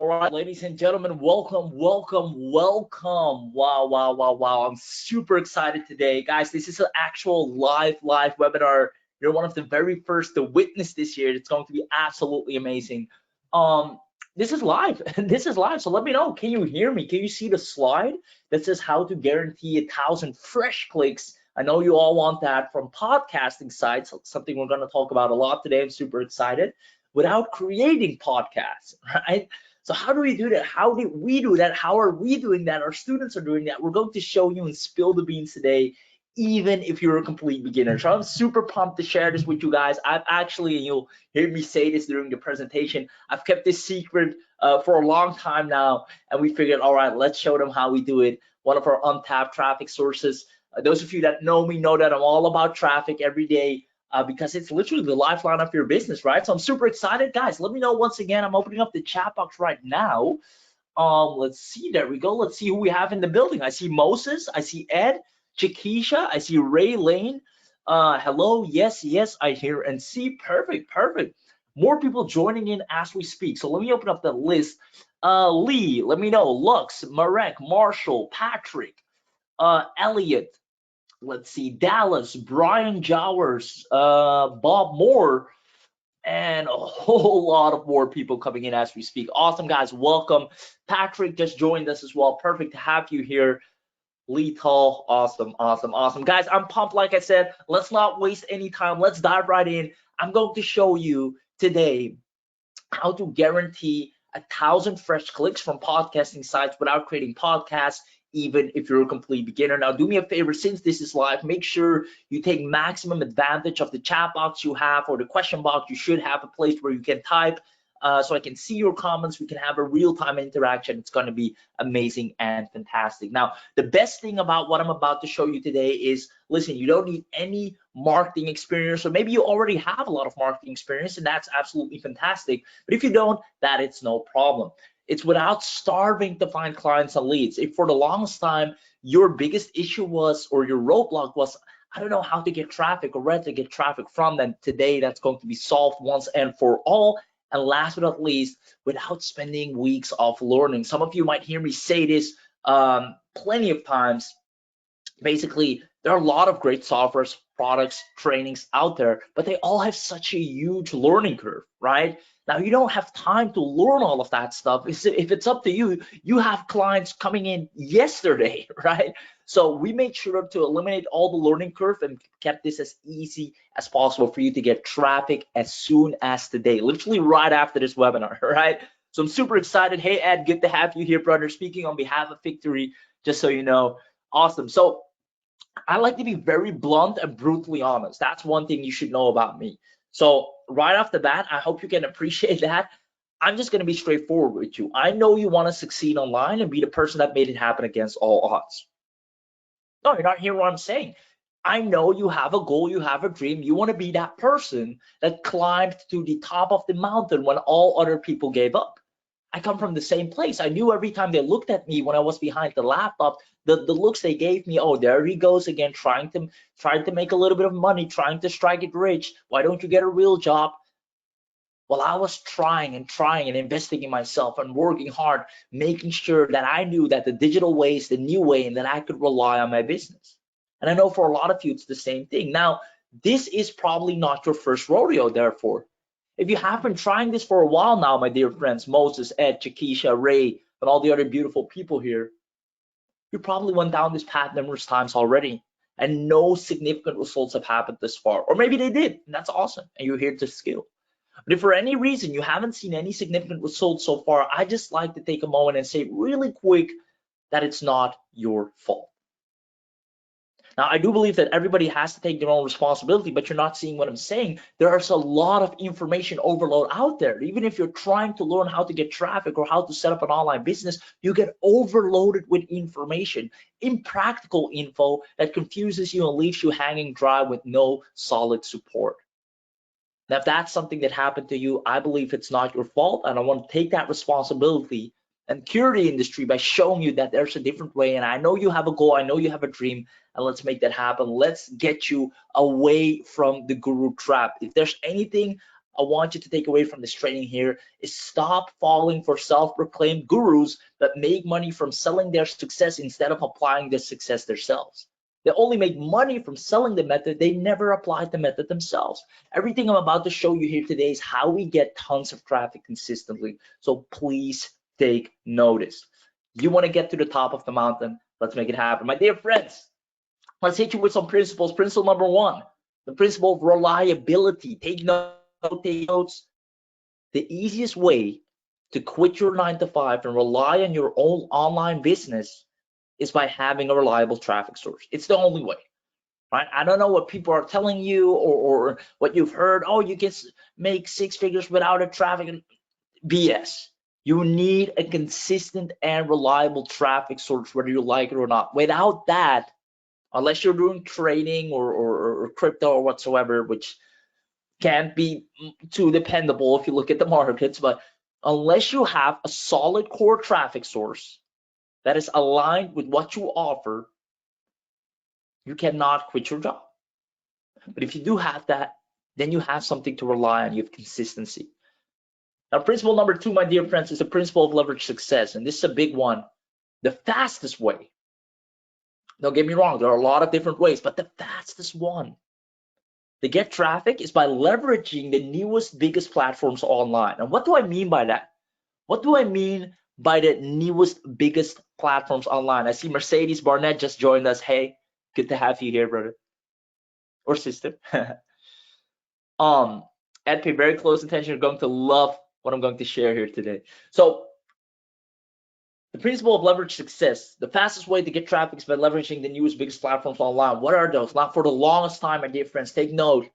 All right, ladies and gentlemen, welcome, welcome, welcome. Wow, wow, wow, wow. I'm super excited today. Guys, this is an actual live webinar. You're one of the very first to witness this year. It's going to be absolutely amazing. Um, this is live. This is live. So let me know. Can you hear me? Can you see the slide that says how to guarantee 1,000 fresh clicks? I know you all want that from podcasting sites, something we're going to talk about a lot today. I'm super excited without creating podcasts, right? So how do we do that? How did we do that? How are we doing that? Our students are doing that. We're going to show you and spill the beans today, even if you're a complete beginner. So I'm super pumped to share this with you guys. I've actually, and you'll hear me say this during the presentation, I've kept this secret for a long time now, and we figured, all right, let's show them how we do it. One of our untapped traffic sources. Those of you that know me know that I'm all about traffic every day because it's literally the lifeline of your business, right? So I'm super excited. Guys, let me know once again. I'm opening up the chat box right now. Let's see. There we go. Let's see who we have in the building. I see Moses. I see Ed, Chiquisha. I see Ray Lane. Hello. Yes, yes, I hear and see. Perfect, perfect. More people joining in as we speak. So let me open up the list. Lee, let me know. Lux, Marek, Marshall, Patrick, Elliot, let's see, Dallas, Brian Jowers, Bob Moore, and a whole lot of more people coming in as we speak. Awesome, guys. Welcome. Patrick just joined us as well. Perfect to have you here. Lethal. Awesome, awesome, awesome. Guys, I'm pumped. Like I said, let's not waste any time. Let's dive right in. I'm going to show you today how to guarantee 1,000 fresh clicks from podcasting sites without creating podcasts, even if you're a complete beginner. Now, do me a favor, since this is live, make sure you take maximum advantage of the chat box you have or the question box. You should have a place where you can type so I can see your comments. We can have a real-time interaction. It's going to be amazing and fantastic. Now, the best thing about what I'm about to show you today is, listen, you don't need any marketing experience, or maybe you already have a lot of marketing experience, and that's absolutely fantastic. But if you don't, that it's no problem. It's without starving to find clients and leads. If for the longest time your biggest issue was, or your roadblock was, I don't know how to get traffic or where to get traffic from, then today that's going to be solved once and for all. And last but not least, without spending weeks of learning. Some of you might hear me say this plenty of times. Basically, there are a lot of great softwares, products, trainings out there, but they all have such a huge learning curve, right? Now, you don't have time to learn all of that stuff. If it's up to you, you have clients coming in yesterday, right? So we made sure to eliminate all the learning curve and kept this as easy as possible for you to get traffic as soon as today, literally right after this webinar, right? So I'm super excited. Hey, Ed, good to have you here, brother. Speaking on behalf of Victory, just so you know. Awesome. So I like to be very blunt and brutally honest. That's one thing you should know about me. So right off the bat, I hope you can appreciate that. I'm just going to be straightforward with you. I know you want to succeed online and be the person that made it happen against all odds. No, you're not hearing what I'm saying. I know you have a goal, you have a dream. You want to be that person that climbed to the top of the mountain when all other people gave up. I come from the same place. I knew every time they looked at me when I was behind the laptop, the looks they gave me, oh, there he goes again, trying to make a little bit of money, trying to strike it rich. Why don't you get a real job? Well, I was trying and investing in myself and working hard, making sure that I knew that the digital way is the new way and that I could rely on my business. And I know for a lot of you, it's the same thing. Now, this is probably not your first rodeo, therefore. If you have been trying this for a while now, my dear friends, Moses, Ed, Chiquisha, Ray, and all the other beautiful people here, you probably went down this path numerous times already, and no significant results have happened this far. Or maybe they did, and that's awesome, and you're here to scale. But if for any reason you haven't seen any significant results so far, I just like to take a moment and say really quick that it's not your fault. Now, I do believe that everybody has to take their own responsibility, but you're not seeing what I'm saying. There's a lot of information overload out there. Even if you're trying to learn how to get traffic or how to set up an online business, you get overloaded with information, impractical info that confuses you and leaves you hanging dry with no solid support. Now, if that's something that happened to you, I believe it's not your fault, and I want to take that responsibility and cure the industry by showing you that there's a different way. And I know you have a goal, I know you have a dream, and let's make that happen. Let's get you away from the guru trap. If there's anything I want you to take away from this training here is stop falling for self-proclaimed gurus that make money from selling their success instead of applying the success themselves. They only make money from selling the method. They never applied the method themselves. Everything I'm about to show you here today is how we get tons of traffic consistently. So please take notice. You want to get to the top of the mountain. Let's make it happen. My dear friends, let's hit you with some principles. Principle number one, the principle of reliability. Take notes. The easiest way to quit your 9 to 5 and rely on your own online business is by having a reliable traffic source. It's the only way, right? I don't know what people are telling you or what you've heard. Oh, you can make 6 figures without a traffic. BS. You need a consistent and reliable traffic source, whether you like it or not. Without that, unless you're doing trading or crypto or whatsoever, which can't be too dependable if you look at the markets, but unless you have a solid core traffic source that is aligned with what you offer, you cannot quit your job. But if you do have that, then you have something to rely on. You have consistency. Now, principle number two, my dear friends, is the principle of leverage success. And this is a big one. The fastest way, don't get me wrong, there are a lot of different ways, but the fastest one to get traffic is by leveraging the newest, biggest platforms online. And what do I mean by that? What do I mean by the newest, biggest platforms online? I see Mercedes Barnett just joined us. Hey, good to have you here, brother or sister. Ed, pay very close attention. You're going to love what I'm going to share here today. So the principle of leverage success, the fastest way to get traffic is by leveraging the newest, biggest platforms online. What are those? Now, for the longest time, my dear friends, take note,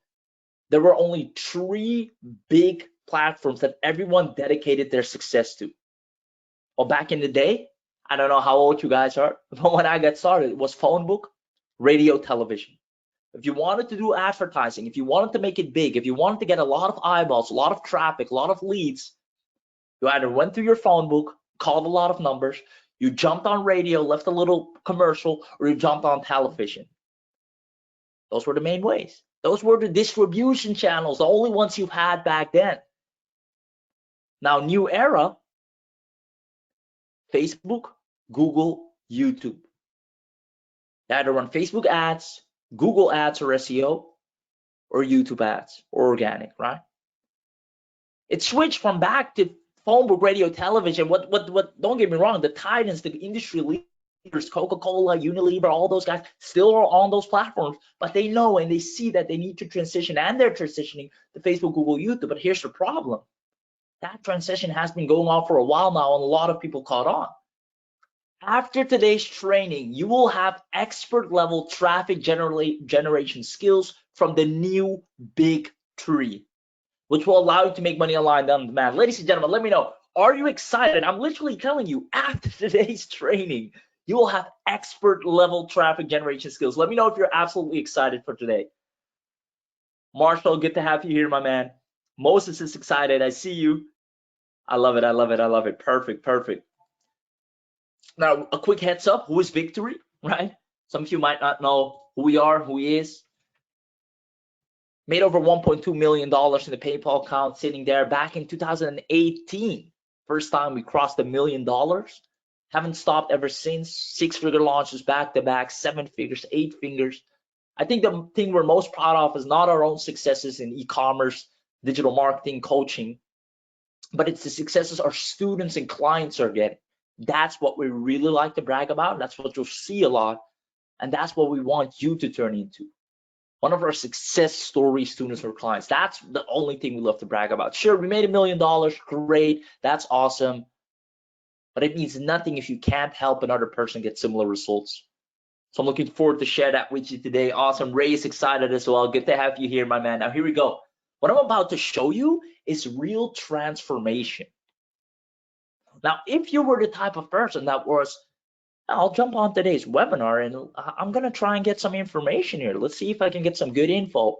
there were only 3 big platforms that everyone dedicated their success to. Well, back in the day, I don't know how old you guys are, but when I got started, it was phone book, radio, television. If you wanted to do advertising, if you wanted to make it big, if you wanted to get a lot of eyeballs, a lot of traffic, a lot of leads, you either went through your phone book, called a lot of numbers, you jumped on radio, left a little commercial, or you jumped on television. Those were the main ways. Those were the distribution channels, the only ones you've had back then. Now, new era, Facebook, Google, YouTube. You either run Facebook ads, Google ads or SEO, or YouTube ads or organic, right? It switched from back to phone book, radio, television. What? Don't get me wrong, the titans, the industry leaders, Coca-Cola, Unilever, all those guys still are on those platforms, but they know and they see that they need to transition, and they're transitioning to Facebook, Google, YouTube. But here's the problem. That transition has been going on for a while now, and a lot of people caught on. After today's training, you will have expert level traffic generation skills from the new big 3, which will allow you to make money online on demand. Ladies and gentlemen, let me know, are you excited? I'm literally telling you, after today's training, you will have expert level traffic generation skills. Let me know if you're absolutely excited for today. Marshall, good to have you here, my man. Moses is excited. I see you. I love it. I love it. I love it. Perfect. Perfect. Now, a quick heads up, who is Victory, right? Some of you might not know who we are, who he is. Made over $1.2 million in the PayPal account, sitting there back in 2018. First time we crossed $1 million. Haven't stopped ever since. 6-figure launches back to back, 7 figures, 8 figures. I think the thing we're most proud of is not our own successes in e-commerce, digital marketing, coaching, but it's the successes our students and clients are getting. That's what we really like to brag about. That's what you'll see a lot. And that's what we want you to turn into. One of our success story students or clients. That's the only thing we love to brag about. Sure, we made $1 million. Great. That's awesome. But it means nothing if you can't help another person get similar results. So I'm looking forward to share that with you today. Awesome. Ray is excited as well. Good to have you here, my man. Now, here we go. What I'm about to show you is real transformation. Now, if you were the type of person that was, I'll jump on today's webinar and I'm going to try and get some information here. Let's see if I can get some good info.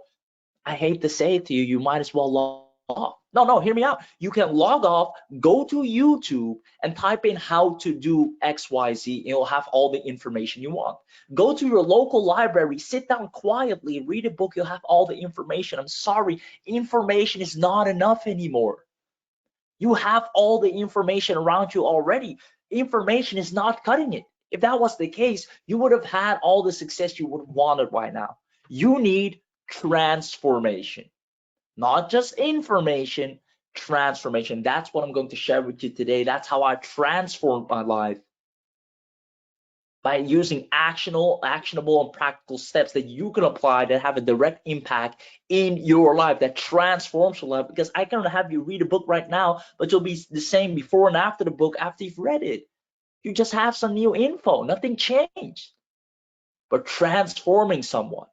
I hate to say it to you, you might as well off. No, hear me out. You can log off, go to YouTube and type in how to do XYZ. You'll have all the information you want. Go to your local library, sit down quietly, read a book. You'll have all the information. I'm sorry, information is not enough anymore. You have all the information around you already. Information is not cutting it. If that was the case, you would have had all the success you would have wanted right now. You need transformation, not just information, transformation. That's what I'm going to share with you today. That's how I transformed my life, by using actionable and practical steps that you can apply that have a direct impact in your life, that transforms your life. Because I can have you read a book right now, but you'll be the same before and after the book, after you've read it. You just have some new info, nothing changed. But transforming someone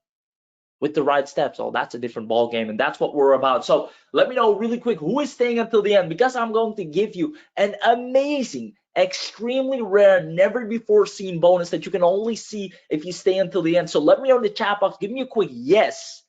with the right steps, oh, that's a different ball game, and that's what we're about. So let me know really quick who is staying until the end, because I'm going to give you an amazing, extremely rare, never before seen bonus that you can only see if you stay until the end. So let me know in the chat box, give me a quick yes.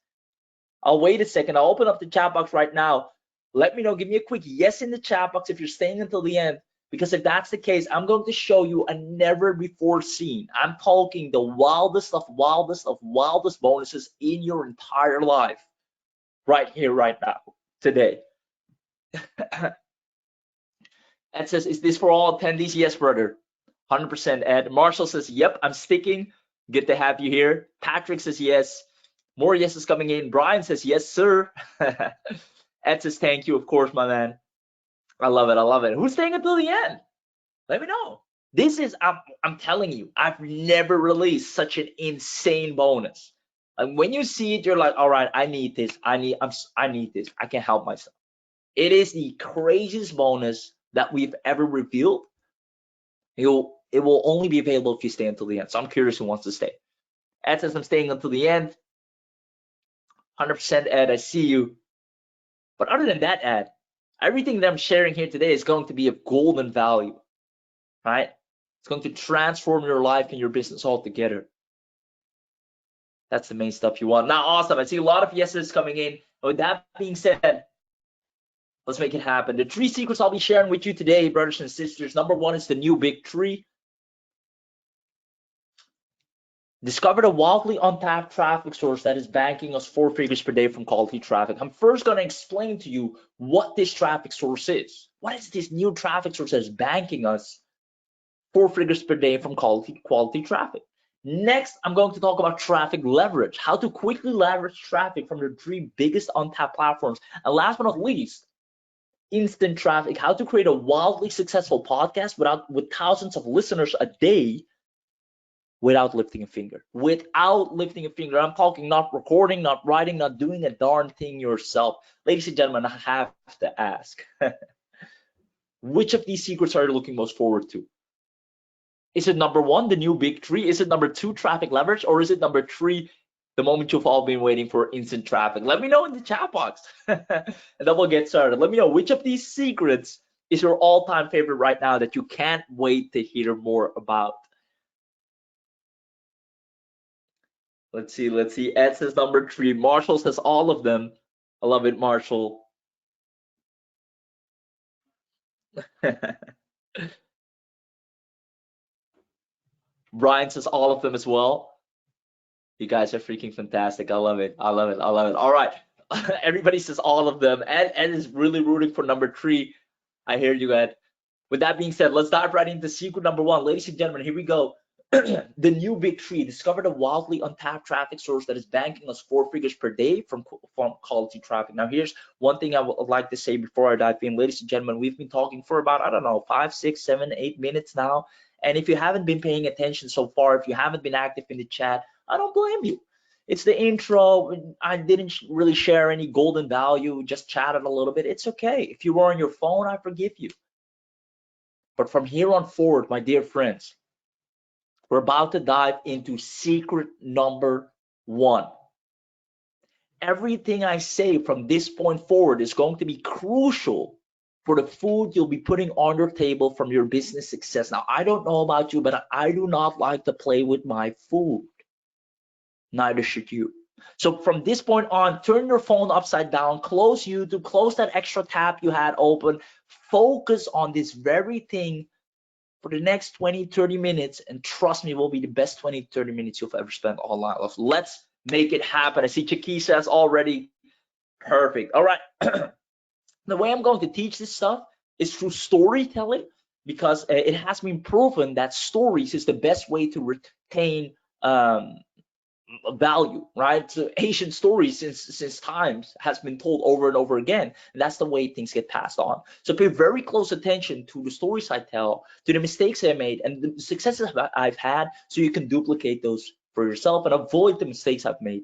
I'll wait a second, I'll open up the chat box right now. Let me know, give me a quick yes in the chat box if you're staying until the end. Because if that's the case, I'm going to show you a never before seen. I'm talking the wildest of wildest bonuses in your entire life. Right here, right now, today. Ed says, is this for all attendees? Yes, brother. 100% Ed. Marshall says, yep, I'm sticking. Good to have you here. Patrick says yes. More yeses coming in. Brian says, yes, sir. Ed says, thank you, of course, my man. I love it. I love it. Who's staying until the end? Let me know. This is, I'm telling you, I've never released such an insane bonus. And when you see it, you're like, all right, I need this. I need this. I can't help myself. It is the craziest bonus that we've ever revealed. It will only be available if you stay until the end. So I'm curious who wants to stay. Ed says I'm staying until the end. 100% Ed, I see you. But other than that, Ed, everything that I'm sharing here today is going to be of golden value, right? It's going to transform your life and your business altogether. That's the main stuff you want. Now, awesome. I see a lot of yeses coming in. With that being said, let's make it happen. The 3 secrets I'll be sharing with you today, brothers and sisters. Number 1 is the new big 3. Discover the wildly untapped traffic source that is banking us 4 figures per day from quality traffic. I'm first going to explain to you what this traffic source is. What is this new traffic source that is banking us 4 figures per day from quality traffic? Next, I'm going to talk about traffic leverage, how to quickly leverage traffic from the 3 biggest untapped platforms. And last but not least, instant traffic, how to create a wildly successful podcast with thousands of listeners a day without lifting a finger. Without lifting a finger. I'm talking not recording, not writing, not doing a darn thing yourself. Ladies and gentlemen, I have to ask, which of these secrets are you looking most forward to? Is it number 1, the new big 3? Is it number 2, traffic leverage? Or is it number 3, the moment you've all been waiting for, instant traffic? Let me know in the chat box and then we'll get started. Let me know which of these secrets is your all-time favorite right now that you can't wait to hear more about. Let's see. Ed says number 3. Marshall says all of them. I love it, Marshall. Brian says all of them as well. You guys are freaking fantastic. I love it. All right. Everybody says all of them. Ed is really rooting for number 3. I hear you, Ed. With that being said, let's dive right into secret number 1. Ladies and gentlemen, here we go. The new big 3. Discover the wildly untapped traffic source that is banking us 4 figures per day from quality traffic. Now, here's one thing I would like to say before I dive in. Ladies and gentlemen, we've been talking for about, I don't know, 5, 6, 7, 8 minutes now. And if you haven't been paying attention so far, if you haven't been active in the chat, I don't blame you. It's the intro. I didn't really share any golden value, just chatted a little bit. It's okay. If you were on your phone, I forgive you. But from here on forward, my dear friends, we're about to dive into secret number 1. Everything I say from this point forward is going to be crucial for the food you'll be putting on your table from your business success. Now, I don't know about you, but I do not like to play with my food. Neither should you. So from this point on, turn your phone upside down, close YouTube, close that extra tab you had open, focus on this very thing for the next 20-30 minutes, and trust me, it will be the best 20-30 minutes you've ever spent online. Let's make it happen. I see Chiki says already. Perfect. All right. The way I'm going to teach this stuff is through storytelling, because it has been proven that stories is the best way to retain value, right? So ancient stories since times has been told over and over again, and that's the way things get passed on. So pay very close attention to the stories I tell, to the mistakes I made, and the successes I've had, so you can duplicate those for yourself and avoid the mistakes I've made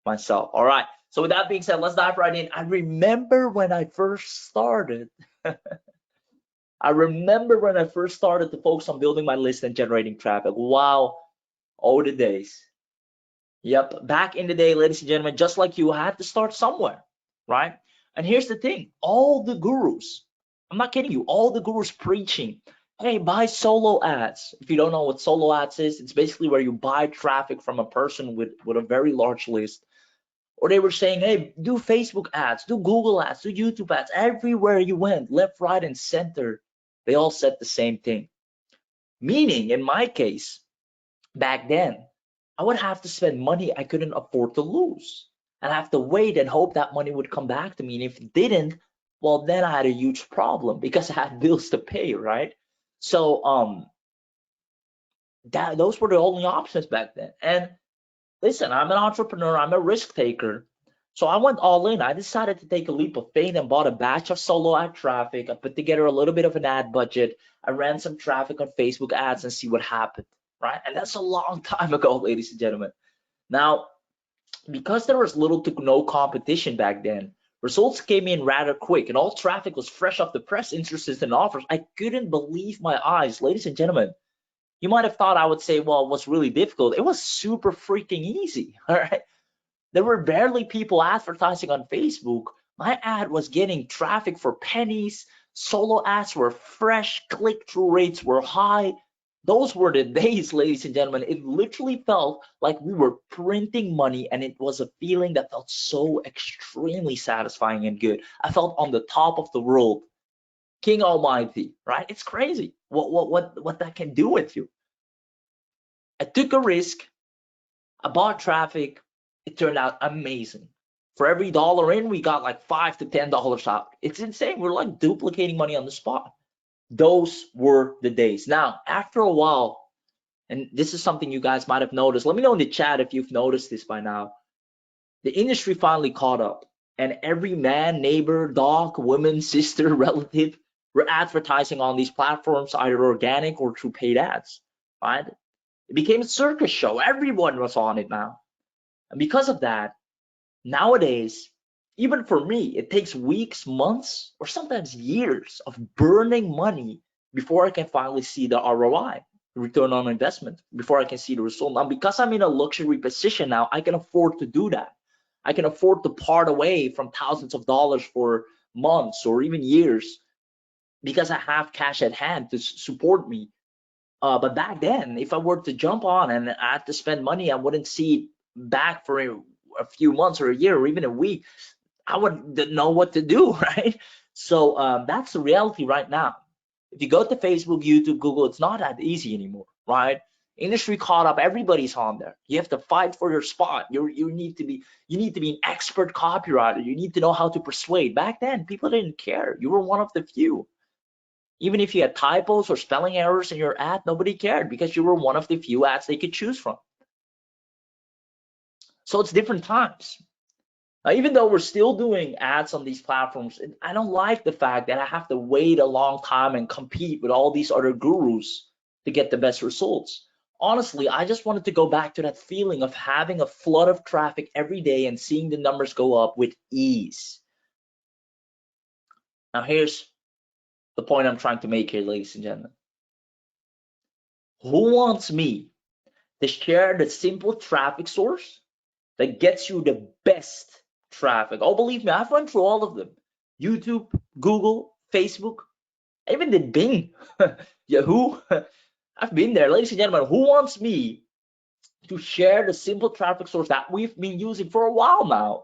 myself. All right. So with that being said, let's dive right in. I remember when I first started. I remember when I first started to focus on building my list and generating traffic. Wow, oh the days. Yep, back in the day, ladies and gentlemen, just like you, I had to start somewhere, right? And here's the thing, all the gurus, I'm not kidding you, all the gurus preaching, hey, buy solo ads. If you don't know what solo ads is, it's basically where you buy traffic from a person with a very large list. Or they were saying, hey, do Facebook ads, do Google ads, do YouTube ads. Everywhere you went, left, right, and center, they all said the same thing. Meaning, in my case, back then, I would have to spend money I couldn't afford to lose. And I have to wait and hope that money would come back to me. And if it didn't, well, then I had a huge problem because I had bills to pay, right? So those were the only options back then. And listen, I'm an entrepreneur, I'm a risk taker. So I went all in. I decided to take a leap of faith and bought a batch of solo ad traffic. I put together a little bit of an ad budget. I ran some traffic on Facebook ads and see what happened, right? And that's a long time ago, ladies and gentlemen. Now, because there was little to no competition back then, results came in rather quick and all traffic was fresh off the press, interested in offers. I couldn't believe my eyes, ladies and gentlemen. You might have thought I would say, well, it was really difficult. It was super freaking easy, all right? There were barely people advertising on Facebook. My ad was getting traffic for pennies. Solo ads were fresh. Click-through rates were high. Those were the days, ladies and gentlemen. It literally felt like we were printing money, and it was a feeling that felt so extremely satisfying and good. I felt on the top of the world. King Almighty, right? It's crazy what that can do with you. I took a risk. I bought traffic. It turned out amazing. For every dollar in, we got like $5 to $10 out. It's insane. We're like duplicating money on the spot. Those were the days. Now, after a while, and this is something you guys might have noticed. Let me know in the chat if you've noticed this by now. The industry finally caught up, and every man, neighbor, dog, woman, sister, relative were advertising on these platforms, either organic or through paid ads, right? It became a circus show. Everyone was on it now. And because of that, nowadays, even for me, it takes weeks, months, or sometimes years of burning money before I can finally see the ROI, return on investment, before I can see the result. Now, because I'm in a luxury position now, I can afford to do that. I can afford to part away from thousands of dollars for months or even years because I have cash at hand to support me. But back then, if I were to jump on and I had to spend money, I wouldn't see it back for a few months or a year or even a week. I wouldn't know what to do, right? So that's the reality right now. If you go to Facebook, YouTube, Google, it's not that easy anymore, right? Industry caught up, everybody's on there. You have to fight for your spot. You need to be an expert copywriter. You need to know how to persuade. Back then, people didn't care. You were one of the few. Even if you had typos or spelling errors in your ad, nobody cared because you were one of the few ads they could choose from. So it's different times. Now, even though we're still doing ads on these platforms, I don't like the fact that I have to wait a long time and compete with all these other gurus to get the best results. Honestly, I just wanted to go back to that feeling of having a flood of traffic every day and seeing the numbers go up with ease. Now, here's the point I'm trying to make here, ladies and gentlemen. Who wants me to share the simple traffic source that gets you the best traffic? Oh, believe me, I've run through all of them. YouTube, Google, Facebook, I even did Bing, Yahoo. I've been there. Ladies and gentlemen, who wants me to share the simple traffic source that we've been using for a while now.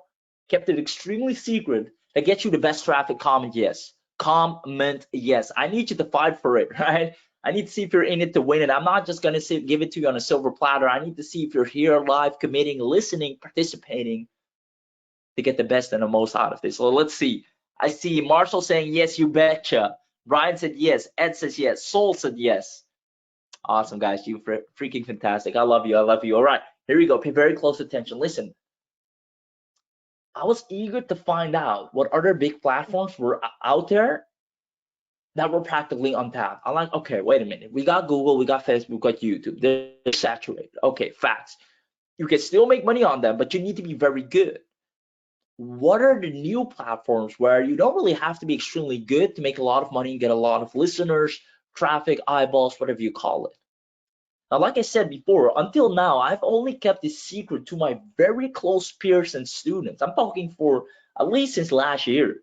Kept it extremely secret. That gets you the best traffic. Comment yes. Comment yes. I need you to fight for it, right? I need to see if you're in it to win it. I'm not just gonna give it to you on a silver platter. I need to see if you're here live, committing, listening, participating to get the best and the most out of this. So let's see. I see Marshall saying yes, you betcha. Brian said yes. Ed says yes. Soul said yes. Awesome, guys. You freaking fantastic. I love you. I love you. All right, here we go. Pay very close attention. Listen, I was eager to find out what other big platforms were out there that were practically untapped. I'm like, okay, wait a minute. We got Google, we got Facebook, we got YouTube. They're saturated. Okay, facts. You can still make money on them, but you need to be very good. What are the new platforms where you don't really have to be extremely good to make a lot of money and get a lot of listeners, traffic, eyeballs, whatever you call it? Now, like I said before, until now, I've only kept this secret to my very close peers and students. I'm talking for at least since last year.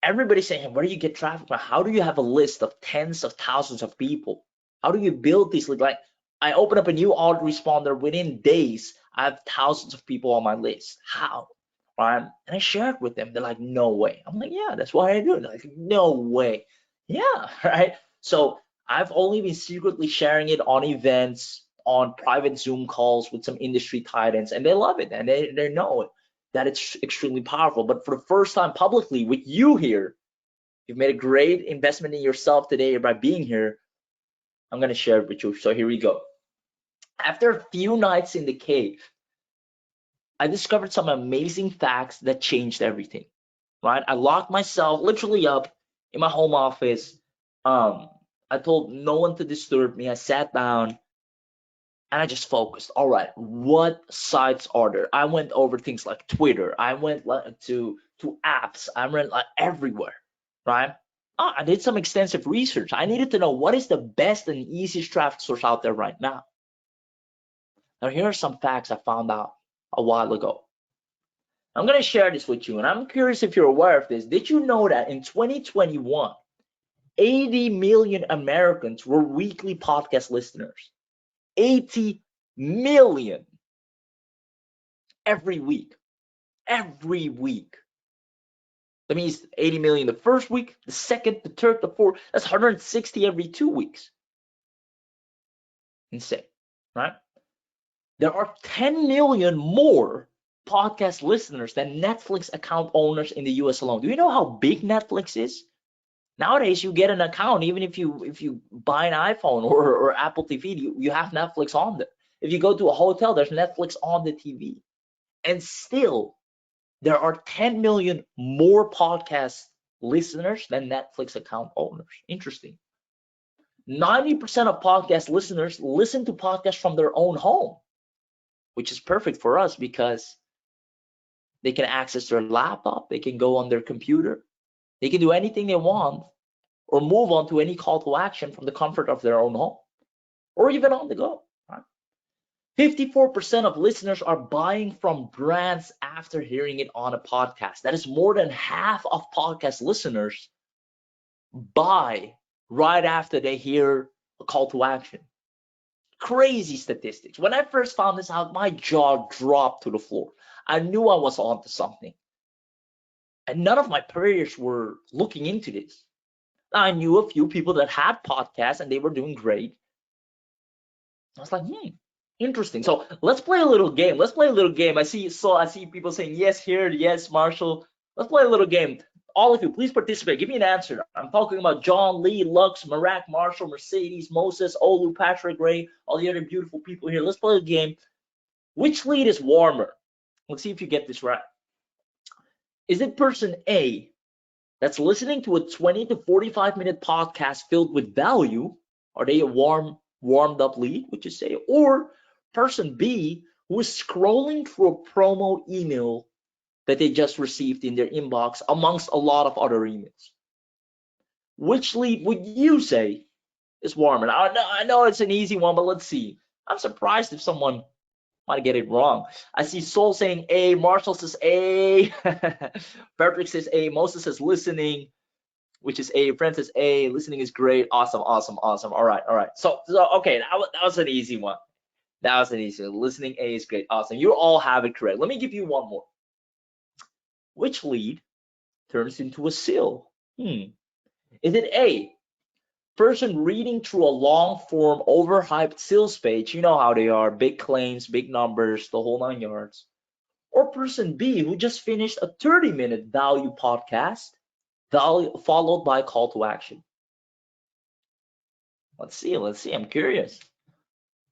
Everybody's saying, where do you get traffic from? How do you have a list of tens of thousands of people? How do you build these? Like I open up a new autoresponder, within days, I have thousands of people on my list. How? Right? And I share it with them. They're like, no way. I'm like, yeah, that's why I do it. They're like, no way. Yeah, right? So I've only been secretly sharing it on events, on private Zoom calls with some industry titans, and they love it and they know that it's extremely powerful. But for the first time publicly with you here, you've made a great investment in yourself today by being here. I'm going to share it with you. So here we go. After a few nights in the cave, I discovered some amazing facts that changed everything, right? I locked myself literally up in my home office. I told no one to disturb me. I sat down and I just focused. All right, what sites are there? I went over things like Twitter. I went to apps. I went like everywhere, right? I did some extensive research. I needed to know what is the best and easiest traffic source out there right now. Now, here are some facts I found out a while ago. I'm going to share this with you, and I'm curious if you're aware of this. Did you know that in 2021, 80 million Americans were weekly podcast listeners? 80 million every week. Every week. That means 80 million the first week, the second, the third, the fourth. That's 160 every 2 weeks. Insane, right? There are 10 million more podcast listeners than Netflix account owners in the US alone. Do you know how big Netflix is? Nowadays, you get an account, even if you buy an iPhone or Apple TV, you have Netflix on there. If you go to a hotel, there's Netflix on the TV. And still, there are 10 million more podcast listeners than Netflix account owners. Interesting. 90% of podcast listeners listen to podcasts from their own home, which is perfect for us because they can access their laptop, they can go on their computer, they can do anything they want or move on to any call to action from the comfort of their own home or even on the go. 54% of listeners are buying from brands after hearing it on a podcast. That is more than half of podcast listeners buy right after they hear a call to action. Crazy statistics. When I first found this out, my jaw dropped to the floor. I knew I was onto something. And none of my peers were looking into this. I knew a few people that had podcasts and they were doing great. I was like, interesting. So let's play a little game. Let's play a little game. I see people saying yes here, yes, Marshall. Let's play a little game. All of you, please participate. Give me an answer. I'm talking about John, Lee, Lux, Marak, Marshall, Mercedes, Moses, Olu, Patrick, Ray, all the other beautiful people here. Let's play a game. Which lead is warmer? Let's see if you get this right. Is it person A that's listening to a 20 to 45-minute podcast filled with value? Are they a warmed up lead, would you say? Or person B who is scrolling through a promo email that they just received in their inbox amongst a lot of other emails? Which lead would you say is warmer? I know it's an easy one, but let's see. I'm surprised if someone might get it wrong. I see Soul saying A, Marshall says A, Patrick says A, Moses says listening, which is A, Friend says A, listening is great, awesome. All right. So okay, that was an easy one. That was an easy one. Listening A is great. Awesome. You all have it correct. Let me give you one more. Which lead turns into a seal? Is it A, person reading through a long form overhyped sales page? You know how they are, big claims, big numbers, the whole 9 yards. Or person B, who just finished a 30-minute value podcast, followed by a call to action? Let's see. I'm curious.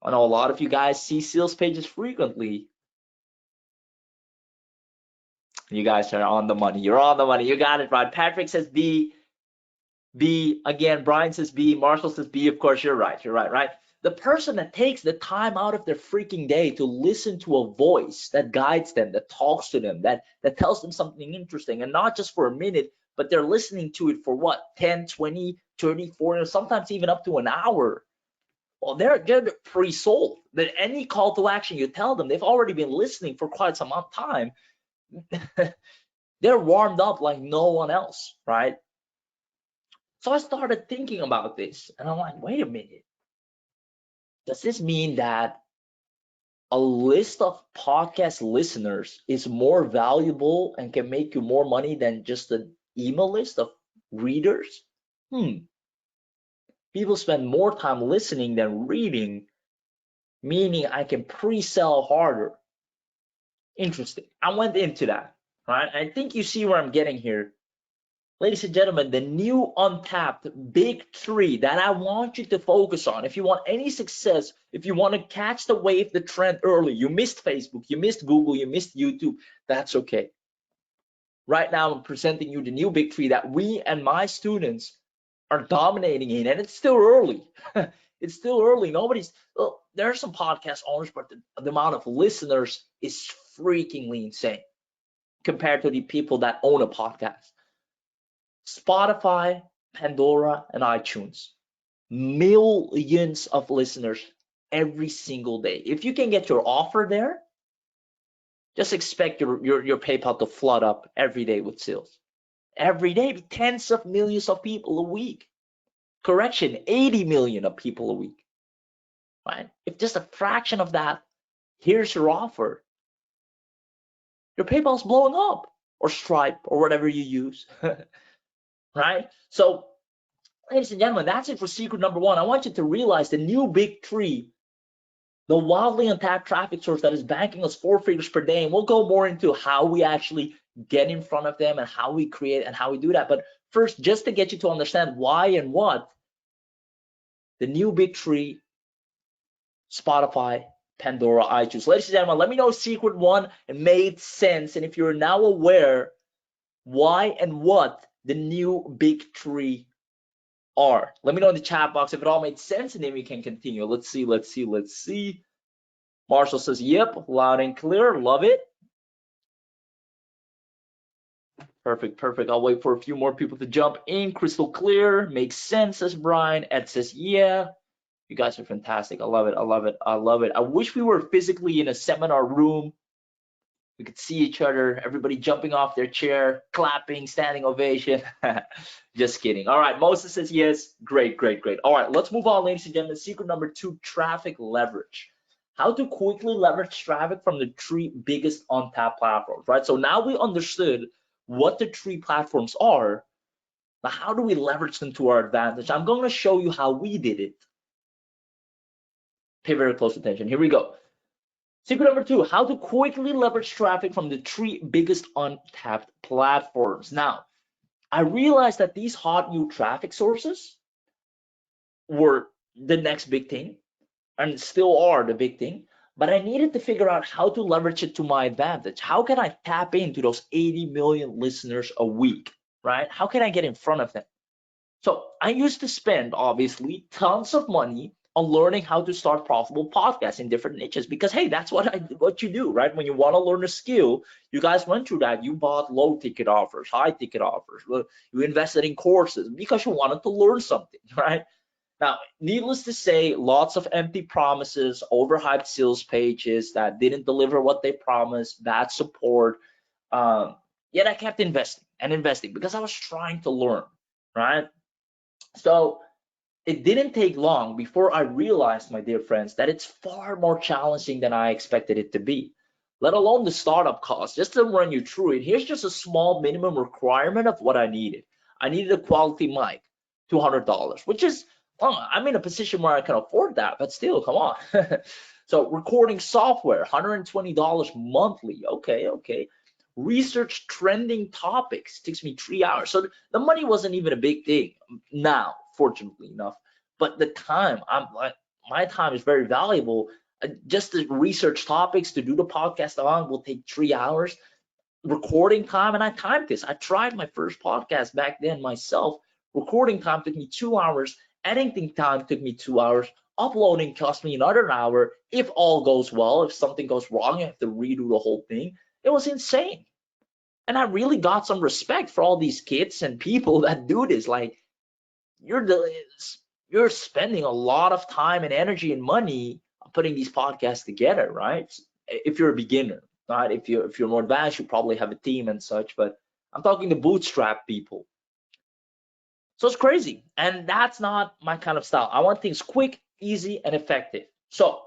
I know a lot of you guys see sales pages frequently. You guys are on the money. You're on the money. You got it right. Patrick says B. B again. Brian says B. Marshall says B. Of course, you're right. Right? The person that takes the time out of their freaking day to listen to a voice that guides them, that talks to them, that tells them something interesting, and not just for a minute, but they're listening to it for what, 10, 20, 30, 40, sometimes even up to an hour. Well, they're pre-sold. That any call to action you tell them, they've already been listening for quite some time. They're warmed up like no one else, right? So I started thinking about this, and I'm like, wait a minute. Does this mean that a list of podcast listeners is more valuable and can make you more money than just an email list of readers? People spend more time listening than reading, meaning I can pre-sell harder. Interesting. I went into that, right? I think you see where I'm getting here. Ladies and gentlemen, the new untapped big three that I want you to focus on. If you want any success, if you want to catch the wave, the trend early, you missed Facebook, you missed Google, you missed YouTube, that's okay. Right now, I'm presenting you the new big three that we and my students are dominating in, and it's still early. It's still early. Well, there are some podcast owners, but the amount of listeners is freakingly insane compared to the people that own a podcast. Spotify, Pandora, and iTunes. Millions of listeners every single day. If you can get your offer there, just expect your PayPal to flood up every day with sales. Every day, tens of millions of people a week. Correction, 80 million of people a week. Right? If just a fraction of that, here's your offer. Your PayPal's blowing up, or Stripe, or whatever you use. Right? So, ladies and gentlemen, that's it for secret number one. I want you to realize the new big three, the wildly untapped traffic source that is banking us 4 figures per day. And we'll go more into how we actually get in front of them and how we create and how we do that. But first, just to get you to understand why and what, the new big three, Spotify, Pandora, iTunes. Ladies and gentlemen, let me know if secret one made sense. And if you're now aware why and what the new big three are. Let me know in the chat box if it all made sense, and then we can continue. Let's see. Marshall says, yep, loud and clear. Love it. Perfect. I'll wait for a few more people to jump in. Crystal clear. Makes sense, says Brian. Ed says, yeah. You guys are fantastic. I love it. I wish we were physically in a seminar room. We could see each other, everybody jumping off their chair, clapping, standing ovation. Just kidding. All right, Moses says yes. Great. All right, let's move on, ladies and gentlemen. Secret number two, traffic leverage. How to quickly leverage traffic from the 3 biggest untapped platforms, right? So now we understood what the 3 platforms are. Now, how do we leverage them to our advantage? I'm going to show you how we did it. Pay very close attention. Here we go. Secret number 2, how to quickly leverage traffic from the 3 biggest untapped platforms. Now, I realized that these hot new traffic sources were the next big thing and still are the big thing, but I needed to figure out how to leverage it to my advantage. How can I tap into those 80 million listeners a week, right? How can I get in front of them? So I used to spend, obviously, tons of money on learning how to start profitable podcasts in different niches, because hey, that's what you do, right? When you want to learn a skill, you guys went through that. You bought low ticket offers, high ticket offers, you invested in courses because you wanted to learn something, right? Now, needless to say, lots of empty promises, overhyped sales pages that didn't deliver what they promised, bad support. Yet I kept investing because I was trying to learn, right? So it didn't take long before I realized, my dear friends, that it's far more challenging than I expected it to be, let alone the startup cost. Just to run you through it, here's just a small minimum requirement of what I needed. I needed a quality mic, $200, which is, I'm in a position where I can afford that, but still, come on. So recording software, $120 monthly. Okay. Research trending topics takes me 3 hours. So the money wasn't even a big thing now, fortunately enough. But the time, I'm like, my time is very valuable. Just to research topics to do the podcast on will take 3 hours. Recording time, and I timed this. I tried my first podcast back then myself. Recording time took me 2 hours. Editing time took me 2 hours. Uploading cost me another hour. If all goes well, if something goes wrong, I have to redo the whole thing. It was insane. And I really got some respect for all these kids and people that do this. Like, you're spending a lot of time and energy and money putting these podcasts together, right? If you're a beginner, right? If you're more advanced, you probably have a team and such. But I'm talking to bootstrap people. So it's crazy, and that's not my kind of style. I want things quick, easy, and effective. So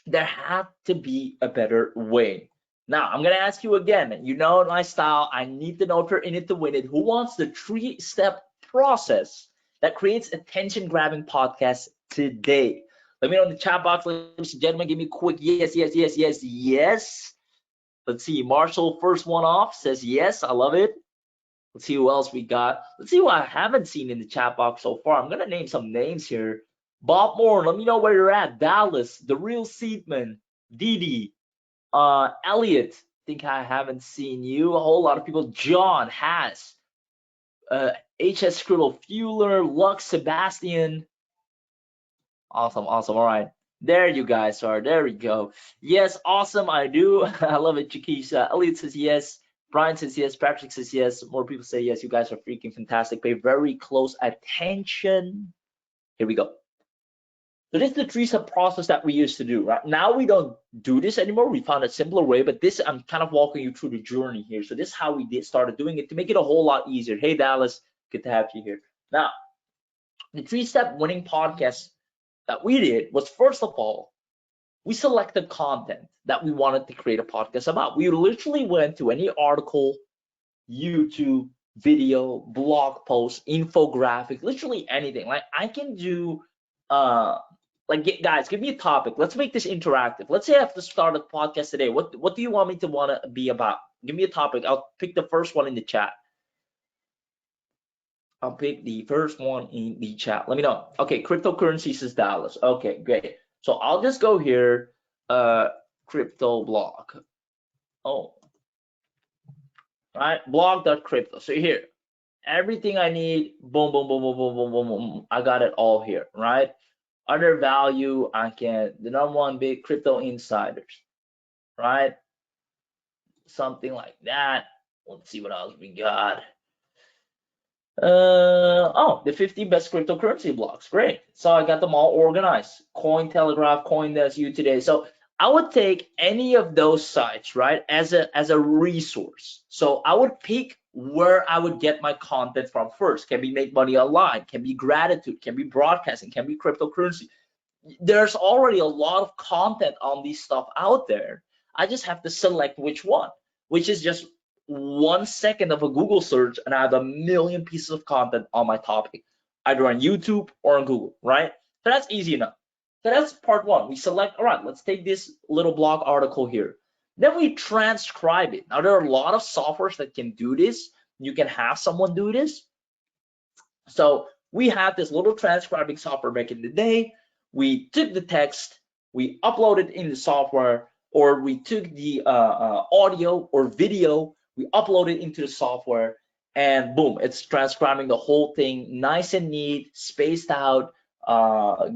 there had to be a better way. Now, I'm going to ask you again. You know my style. I need to know if you're in it to win it. Who wants the 3-step process that creates attention-grabbing podcasts today? Let me know in the chat box, ladies and gentlemen. Give me a quick yes. Let's see. Marshall, first one off, says yes. I love it. Let's see who else we got. Let's see who I haven't seen in the chat box so far. I'm going to name some names here. Bob Moore, let me know where you're at. Dallas, The Real Seedman, Didi, Elliot, think I haven't seen you. A whole lot of people. John, Has, HS Skriddle, Fueler, Lux, Sebastian. Awesome. All right. There you guys are. There we go. Yes, awesome. I do. I love it, Chiquisha. Elliot says yes. Brian says yes. Patrick says yes. More people say yes. You guys are freaking fantastic. Pay very close attention. Here we go. So this is the 3-step process that we used to do, right? Now we don't do this anymore. We found a simpler way, but this, I'm kind of walking you through the journey here. So this is how we started doing it to make it a whole lot easier. Hey, Dallas, good to have you here. Now, the 3-step winning podcast that we did was, first of all, we selected content that we wanted to create a podcast about. We literally went to any article, YouTube, video, blog post, infographic, literally anything. Like, I can do, guys, give me a topic. Let's make this interactive. Let's say I have to start a podcast today. What do you want me to be about? Give me a topic. I'll pick the first one in the chat. I'll pick the first one in the chat. Let me know. Okay, cryptocurrency, says Dallas. Okay, great. So I'll just go here, crypto blog. Oh, right, blog.crypto. So here, everything I need, boom. I got it all here, right? Other value, the number one big crypto insiders, right? Something like that. Let's see what else we got. The 50 best cryptocurrency blogs. Great. So I got them all organized. Cointelegraph, CoinDesk, today. So I would take any of those sites, right, as a resource. So I would pick where I would get my content from first. Can be make money online, can be gratitude, can be broadcasting, can be cryptocurrency. There's already a lot of content on these stuff out there. I just have to select which one, which is just 1 second of a Google search, and I have a million pieces of content on my topic, either on YouTube or on Google, right? So that's easy enough. So that's part one. We select, all right, let's take this little blog article here. Then we transcribe it. Now, there are a lot of softwares that can do this. You can have someone do this. So we had this little transcribing software back in the day. We took the text, we uploaded in the software, or we took the audio or video, we upload it into the software, and boom, it's transcribing the whole thing, nice and neat, spaced out,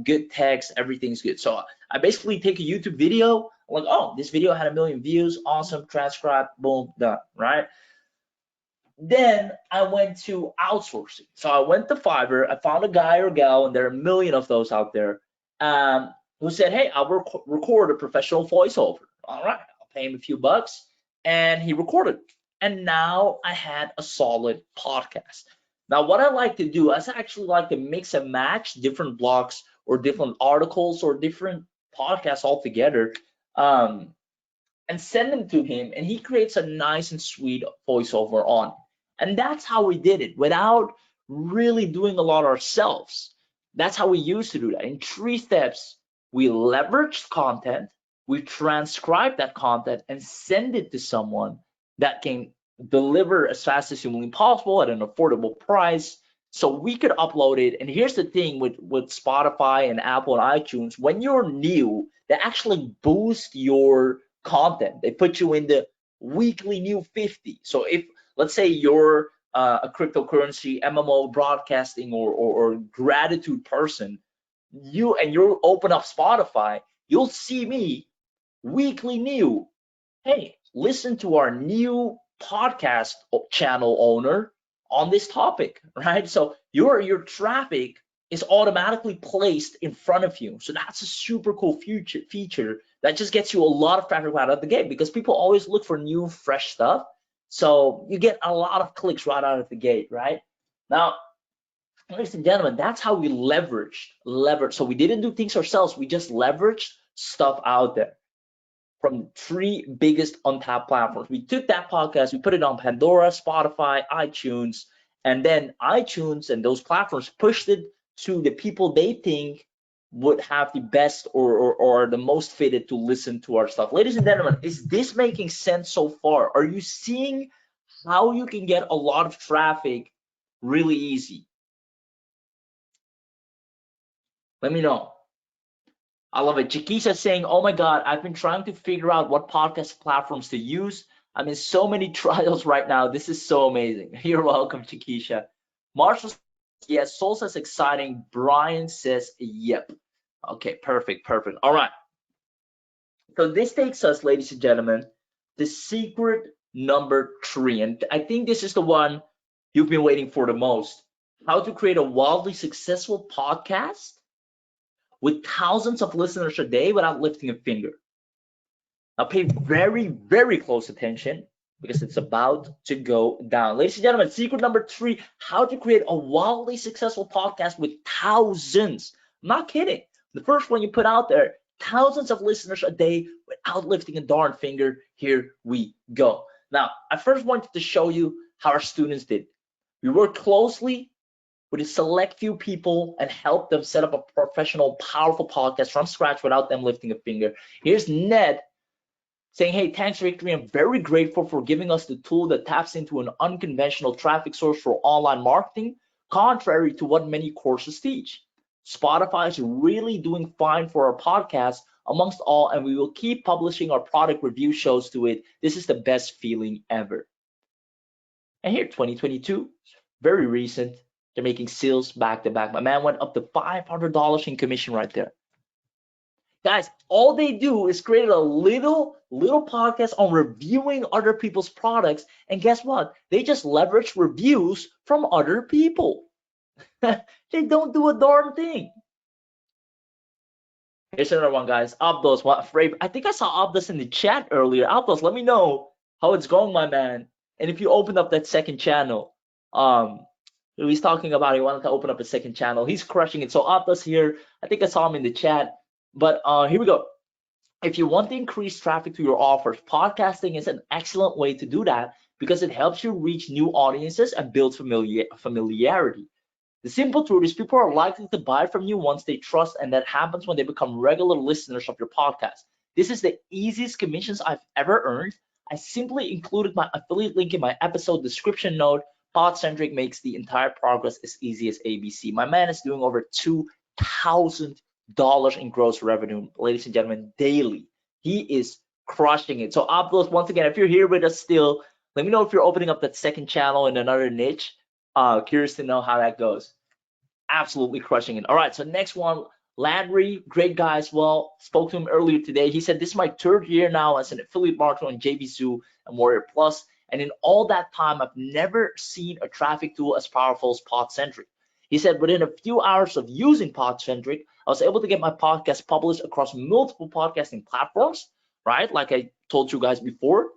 good text, everything's good. So I basically take a YouTube video, I'm like, oh, this video had 1 million views, awesome, transcribe, boom, done, right? Then I went to outsourcing. So I went to Fiverr, I found a guy or gal, and there are 1 million of those out there, who said, hey, I'll record a professional voiceover. All right, I'll pay him a few bucks, and he recorded. And now I had a solid podcast. Now, what I like to do is I actually like to mix and match different blogs or different articles or different podcasts altogether, um, and send them to him, and he creates a nice and sweet voiceover on. And that's how we did it without really doing a lot ourselves. That's how we used to do that. In 3 steps, we leveraged content, we transcribe that content and send it to someone that can deliver as fast as humanly possible at an affordable price so we could upload it. And here's the thing with Spotify and Apple and iTunes, when you're new, they actually boost your content. They put you in the weekly new 50. So if, let's say, you're a cryptocurrency, MMO, broadcasting, or gratitude person, you open up Spotify, you'll see me weekly new. Hey, listen to our new podcast channel owner on this topic, right? So your traffic is automatically placed in front of you. So that's a super cool feature that just gets you a lot of traffic right out of the gate, because people always look for new, fresh stuff. So you get a lot of clicks right out of the gate, right? Now, ladies and gentlemen, that's how we leveraged. So we didn't do things ourselves. We just leveraged stuff out there from 3 biggest untapped platforms. We took that podcast, we put it on Pandora, Spotify, iTunes, and then iTunes and those platforms pushed it to the people they think would have the best or the most fitted to listen to our stuff. Ladies and gentlemen, is this making sense so far? Are you seeing how you can get a lot of traffic really easy? Let me know. I love it. Chiquisha saying, oh my God, I've been trying to figure out what podcast platforms to use. I'm in so many trials right now. This is so amazing. You're welcome, Chiquisha. Marshall says, yes. Soul says exciting. Brian says, yep. Okay, perfect. All right. So this takes us, ladies and gentlemen, the secret number 3. And I think this is the one you've been waiting for the most. How to create a wildly successful podcast with thousands of listeners a day without lifting a finger. Now pay very, very close attention, because it's about to go down. Ladies and gentlemen, secret number 3, how to create a wildly successful podcast with thousands. I'm not kidding. The first one you put out there, thousands of listeners a day without lifting a darn finger. Here we go. Now, I first wanted to show you how our students did. We worked closely with a select few people and help them set up a professional, powerful podcast from scratch without them lifting a finger. Here's Ned saying, hey, thanks, Victory. I'm very grateful for giving us the tool that taps into an unconventional traffic source for online marketing, contrary to what many courses teach. Spotify is really doing fine for our podcast amongst all, and we will keep publishing our product review shows to it. This is the best feeling ever. And here, 2022, very recent. They're making sales back to back. My man went up to $500 in commission right there. Guys, all they do is create a little podcast on reviewing other people's products. And guess what? They just leverage reviews from other people. They don't do a darn thing. Here's another one, guys. Abdos, I think I saw Abdos in the chat earlier. Abdos, let me know how it's going, my man. And if you open up that second channel, he's talking about he wanted to open up a second channel. He's crushing it. So Abdos here, I think I saw him in the chat. But here we go. If you want to increase traffic to your offers, podcasting is an excellent way to do that, because it helps you reach new audiences and build familiarity. The simple truth is people are likely to buy from you once they trust, and that happens when they become regular listeners of your podcast. This is the easiest commissions I've ever earned. I simply included my affiliate link in my episode description note. PodCentric makes the entire progress as easy as ABC. My man is doing over $2,000 in gross revenue, ladies and gentlemen, daily. He is crushing it. So Abdul, once again, if you're here with us still, let me know if you're opening up that second channel in another niche. Curious to know how that goes. Absolutely crushing it. All right, so next one, Landry, great guy as well. Spoke to him earlier today. He said, this is my 3rd year now as an affiliate marketer on JVZoo and Warrior Plus. And in all that time, I've never seen a traffic tool as powerful as PodCentric. He said, within a few hours of using PodCentric, I was able to get my podcast published across multiple podcasting platforms, right? Like I told you guys before.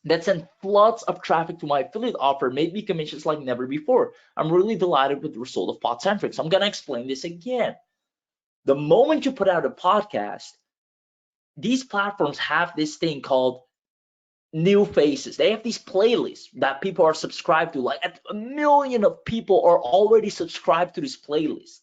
that sent floods of traffic to my affiliate offer, made me commissions like never before. I'm really delighted with the result of PodCentric. So I'm going to explain this again. The moment you put out a podcast, these platforms have this thing called new faces. They have these playlists that people are subscribed to. Like a million of people are already subscribed to this playlist.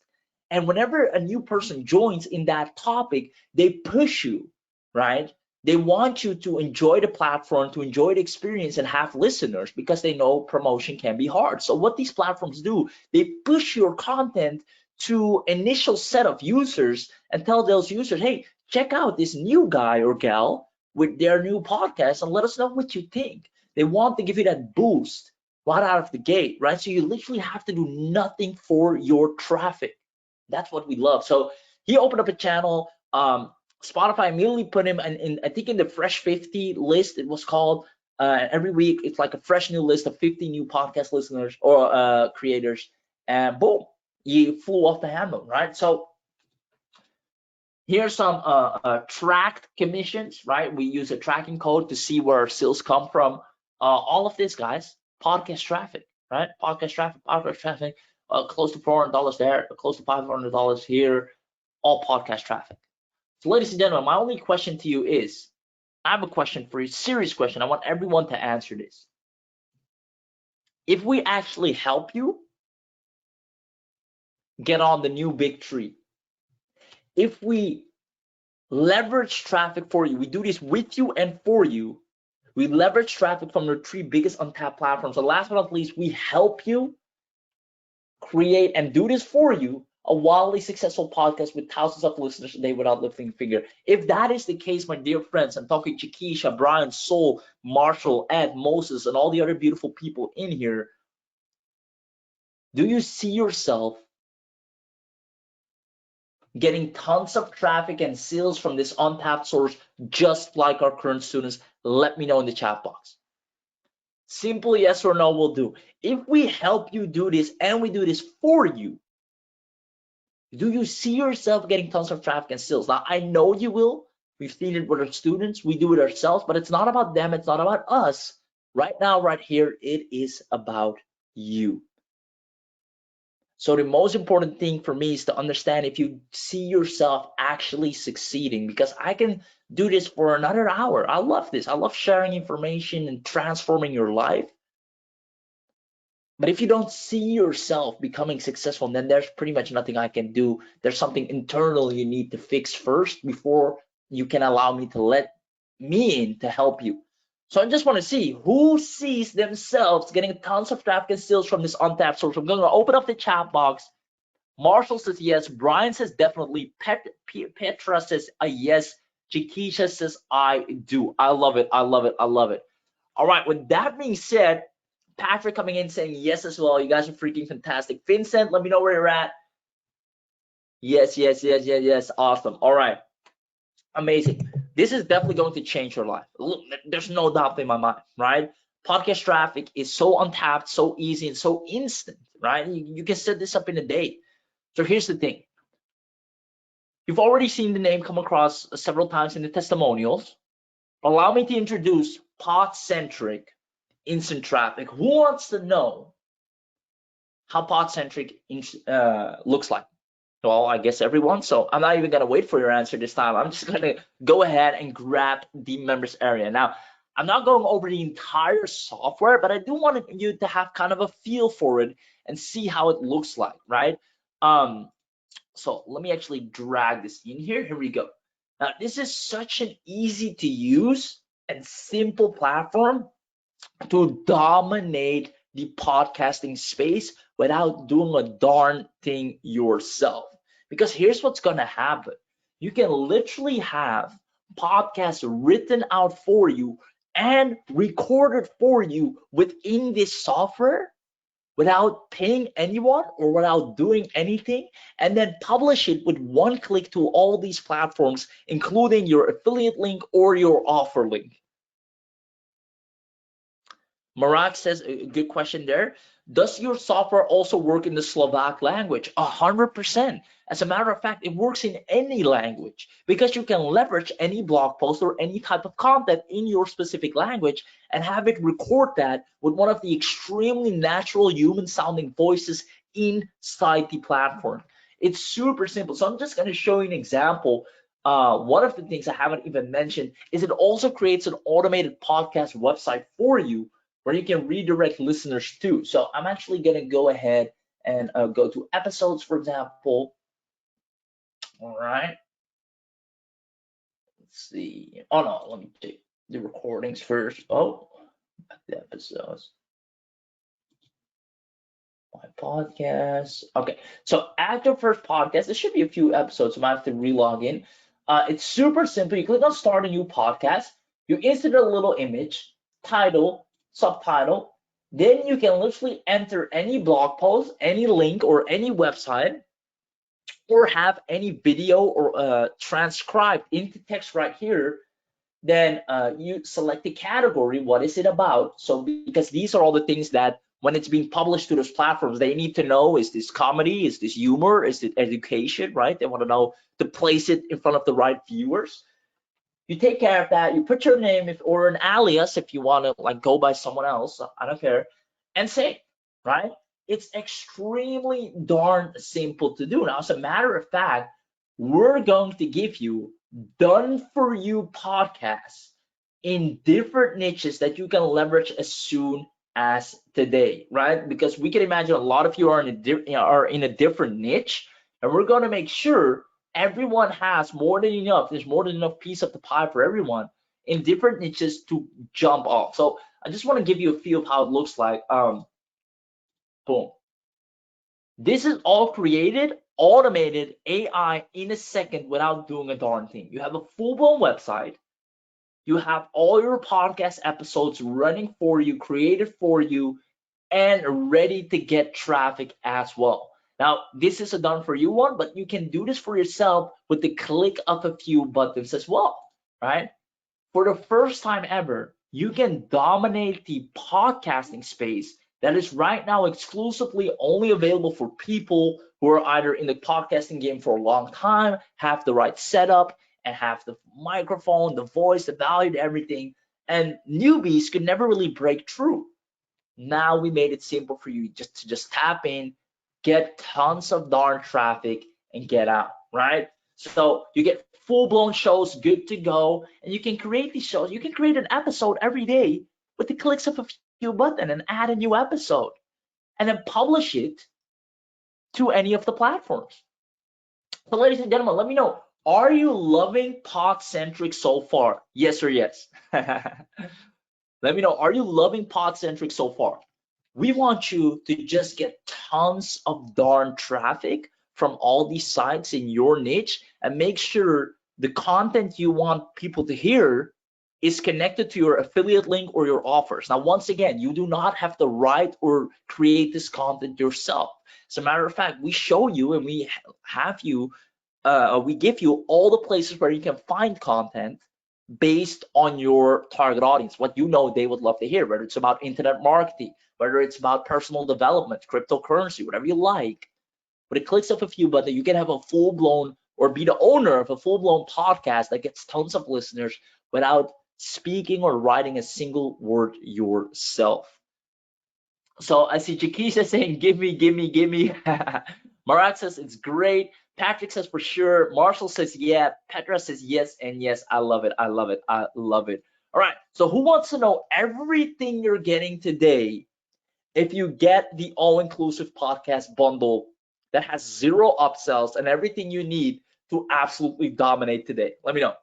And whenever a new person joins in that topic, they push you, right? They want you to enjoy the platform, to enjoy the experience and have listeners, because they know promotion can be hard. So what these platforms do, they push your content to initial set of users and tell those users, hey, check out this new guy or gal with their new podcast and let us know what you think. They want to give you that boost right out of the gate, right? So you literally have to do nothing for your traffic. That's what we love. So he opened up a channel. Spotify immediately put him in I think in the Fresh 50 list, it was called. Every week, it's like a fresh new list of 50 new podcast listeners or creators. And boom, he flew off the handle, right? So here's some tracked commissions, right? We use a tracking code to see where our sales come from. All of this, guys, podcast traffic, right? Podcast traffic, close to $400 there, close to $500 here, all podcast traffic. So ladies and gentlemen, my only question to you is, I have a question for you, serious question. I want everyone to answer this. If we actually help you get on the new big tree, if we leverage traffic for you, we do this with you and for you, we leverage traffic from your 3 biggest untapped platforms. And last but not least, we help you create and do this for you a wildly successful podcast with thousands of listeners a day without lifting a finger. If that is the case, my dear friends, I'm talking Chiquisha, Brian, Soul, Marshall, Ed, Moses, and all the other beautiful people in here. Do you see yourself getting tons of traffic and sales from this untapped source, just like our current students? Let me know in the chat box. Simple yes or no will do. If we help you do this and we do this for you, do you see yourself getting tons of traffic and sales? Now, I know you will. We've seen it with our students. We do it ourselves, but it's not about them. It's not about us. Right now, right here, it is about you. So the most important thing for me is to understand if you see yourself actually succeeding, because I can do this for another hour. I love this. I love sharing information and transforming your life. But if you don't see yourself becoming successful, then there's pretty much nothing I can do. There's something internal you need to fix first before you can allow me to let me in to help you. So I just want to see who sees themselves getting tons of traffic and sales from this untapped source. I'm going to open up the chat box. Marshall says yes. Brian says definitely. Petra says a yes. Chiquisha says I do. I love it. I love it. I love it. All right. With that being said, Patrick coming in saying yes as well. You guys are freaking fantastic. Vincent, let me know where you're at. Yes, yes, yes, yes, yes. Awesome. All right. Amazing. This is definitely going to change your life. Look, there's no doubt in my mind, right? Podcast traffic is so untapped, so easy, and so instant, right? You can set this up in a day. So here's the thing. You've already seen the name come across several times in the testimonials. Allow me to introduce PodCentric instant traffic. Who wants to know how PodCentric looks like? Well, I guess everyone. So I'm not even gonna wait for your answer this time. I'm just gonna go ahead and grab the members area. Now, I'm not going over the entire software, but I do want you to have kind of a feel for it and see how it looks like, right? So let me actually drag this in here. Here we go. Now, this is such an easy to use and simple platform to dominate the podcasting space without doing a darn thing yourself. Because here's what's going to happen. You can literally have podcasts written out for you and recorded for you within this software without paying anyone or without doing anything, and then publish it with one click to all these platforms, including your affiliate link or your offer link. Marak says, a good question there. Does your software also work in the Slovak language? 100%. As a matter of fact, it works in any language because you can leverage any blog post or any type of content in your specific language and have it record that with one of the extremely natural human sounding voices inside the platform. It's super simple. So I'm just going to show you an example. One of the things I haven't even mentioned is it also creates an automated podcast website for you where you can redirect listeners to. So I'm actually going to go ahead and go to episodes, for example. All right. Let's see. Oh no, let me take the recordings first. Oh, the episodes. My podcast. Okay, so after first podcast, there should be a few episodes. So I have to re-log in. It's super simple. You click on start a new podcast. You insert a little image, title, subtitle. Then you can literally enter any blog post, any link, or any website, or have any video or transcribed into text right here. Then you select the category. What is it about? So because these are all the things that when it's being published to those platforms, they need to know, is this comedy? Is this humor? Is it education, right? They want to know to place it in front of the right viewers. You take care of that. You put your name or an alias if you want to like go by someone else. I don't care. And say, right? It's extremely darn simple to do. Now, as a matter of fact, we're going to give you done for you podcasts in different niches that you can leverage as soon as today, right? Because we can imagine a lot of you are in a different niche, and we're going to make sure everyone has more than enough. There's more than enough piece of the pie for everyone in different niches to jump off. So I just want to give you a feel of how it looks like. Boom. This is all created, automated AI in a second without doing a darn thing. You have a full-blown website. You have all your podcast episodes running for you, created for you, and ready to get traffic as well. Now, this is a done for you one, but you can do this for yourself with the click of a few buttons as well, right? For the first time ever, you can dominate the podcasting space that is right now exclusively only available for people who are either in the podcasting game for a long time, have the right setup, and have the microphone, the voice, the value, everything. And newbies could never really break through. Now we made it simple for you just tap in, get tons of darn traffic, and get out, right? So you get full-blown shows good to go, and you can create these shows. You can create an episode every day with the clicks of a few buttons and add a new episode, and then publish it to any of the platforms. So ladies and gentlemen, let me know, are you loving PodCentric so far? Yes or yes? Let me know, are you loving PodCentric so far? We want you to just get tons of darn traffic from all these sites in your niche and make sure the content you want people to hear is connected to your affiliate link or your offers. Now, once again, you do not have to write or create this content yourself. As a matter of fact, we show you and we have you, we give you all the places where you can find content based on your target audience, what you know they would love to hear, whether it's about internet marketing, whether it's about personal development, cryptocurrency, whatever you like. With the clicks of a few buttons, you can have a full-blown or be the owner of a full-blown podcast that gets tons of listeners without speaking or writing a single word yourself. So I see Chiquisha saying, give me, give me, give me. Marat says it's great. Patrick says for sure. Marshall says yeah. Petra says yes and yes. I love it. I love it. I love it. All right. So who wants to know everything you're getting today if you get the all-inclusive podcast bundle that has 0 upsells and everything you need to absolutely dominate today? Let me know.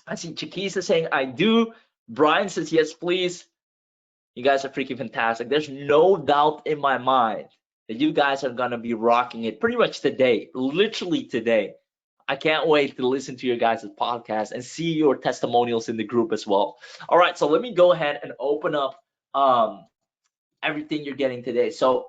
I see Chiquisa saying I do. Brian says yes, please. You guys are freaking fantastic. There's no doubt in my mind that you guys are gonna be rocking it pretty much today, literally today. I can't wait to listen to your guys' podcast and see your testimonials in the group as well. All right, so let me go ahead and open up everything you're getting today. So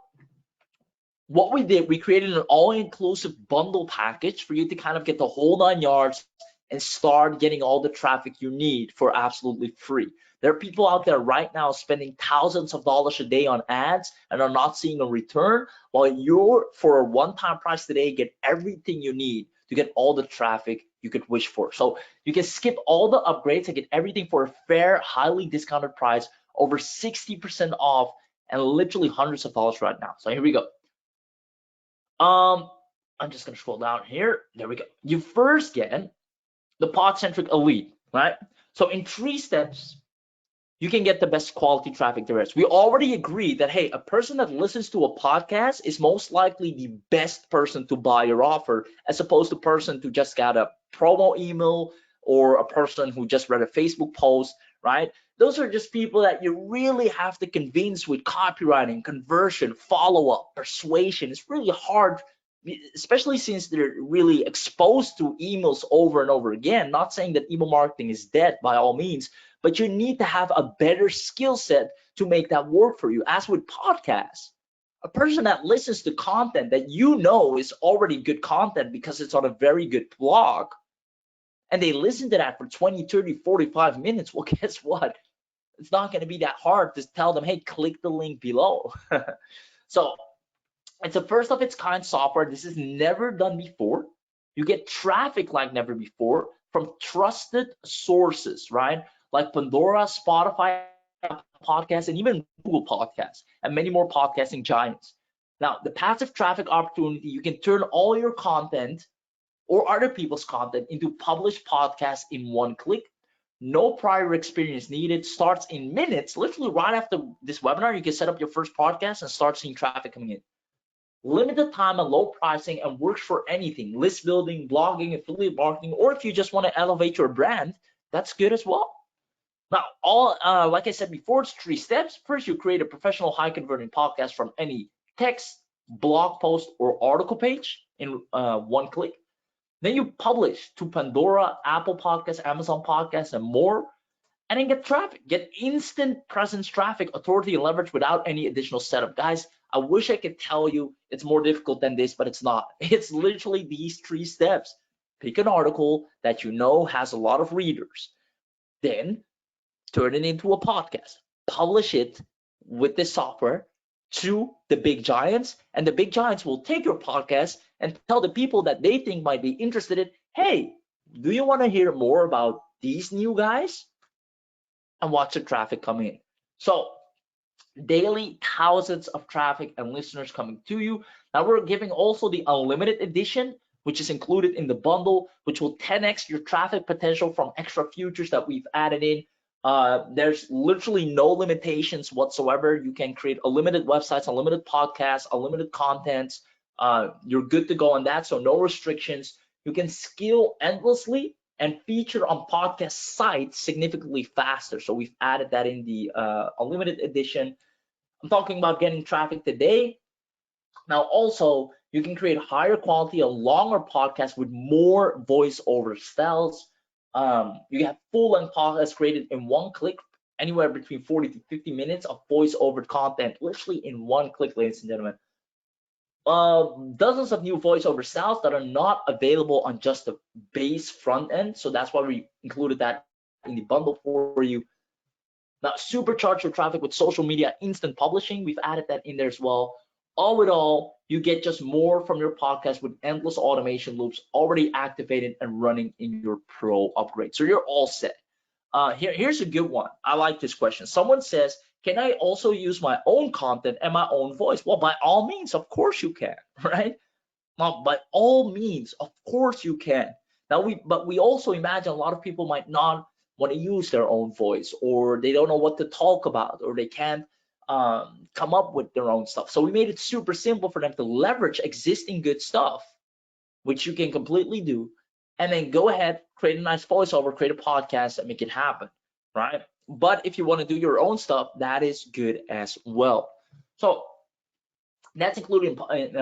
what we did, we created an all-inclusive bundle package for you to kind of get the whole 9 yards and start getting all the traffic you need for absolutely free. There are people out there right now spending thousands of dollars a day on ads and are not seeing a return, while you're, for a one-time price today, get everything you need to get all the traffic you could wish for. So you can skip all the upgrades and get everything for a fair, highly discounted price, over 60% off, and literally hundreds of dollars right now. So here we go. I'm just gonna scroll down here. There we go. You first get the PodCentric Elite, right? So in 3 steps, you can get the best quality traffic there is. We already agreed that, hey, a person that listens to a podcast is most likely the best person to buy your offer, as opposed to a person who just got a promo email or a person who just read a Facebook post, right? Those are just people that you really have to convince with copywriting, conversion, follow-up, persuasion. It's really hard, especially since they're really exposed to emails over and over again. Not saying that email marketing is dead, by all means, but you need to have a better skill set to make that work for you. As with podcasts, a person that listens to content that you know is already good content because it's on a very good blog, and they listen to that for 20, 30, 45 minutes, well, guess what? It's not going to be that hard to tell them, hey, click the link below. So it's a first of its kind software. This is never done before. You get traffic like never before from trusted sources, right? Like Pandora, Spotify, podcasts, and even Google Podcasts, and many more podcasting giants. Now, the passive traffic opportunity, you can turn all your content or other people's content into published podcasts in one click. No prior experience needed. Starts in minutes. Literally right after this webinar, you can set up your first podcast and start seeing traffic coming in. Limited time and low pricing, and works for anything: list building, blogging, affiliate marketing, or if you just want to elevate your brand, that's good as well. Now, like I said before, it's 3 steps. First, you create a professional, high converting podcast from any text, blog post, or article page in one click. Then you publish to Pandora, Apple Podcasts, Amazon Podcasts, and more, and then get traffic. Get instant presence traffic, authority, and leverage without any additional setup. Guys, I wish I could tell you it's more difficult than this, but it's not. It's literally these 3 steps. Pick an article that you know has a lot of readers. Then turn it into a podcast. Publish it with this software to the big giants, and the big giants will take your podcast and tell the people that they think might be interested in, hey, do you want to hear more about these new guys? And watch the traffic come in. So daily, thousands of traffic and listeners coming to you. Now we're giving also the unlimited edition, which is included in the bundle, which will 10x your traffic potential from extra features that we've added in. There's literally no limitations whatsoever. You can create unlimited websites, unlimited podcasts, unlimited contents. You're good to go on that, so no restrictions. You can scale endlessly and feature on podcast sites significantly faster. So we've added that in the unlimited edition. I'm talking about getting traffic today. Now also, you can create higher quality and longer podcasts with more voiceover styles. You have full-length podcasts created in one click, anywhere between 40 to 50 minutes of voiceover content, literally in one click, ladies and gentlemen. Dozens of new voiceover styles that are not available on just the base front end. So that's why we included that in the bundle for you. Now, supercharge your traffic with social media instant publishing. We've added that in there as well. All in all, you get just more from your podcast with endless automation loops already activated and running in your pro upgrade. So you're all set. Here's a good one. I like this question. Someone says, can I also use my own content and my own voice? Well, by all means, of course you can, right? Now, by all means, of course you can. Now, but we also imagine a lot of people might not want to use their own voice, or they don't know what to talk about, or they can't come up with their own stuff. So we made it super simple for them to leverage existing good stuff, which you can completely do, and then go ahead, create a nice voiceover, create a podcast, and make it happen, right? But if you want to do your own stuff, that is good as well. So that's included in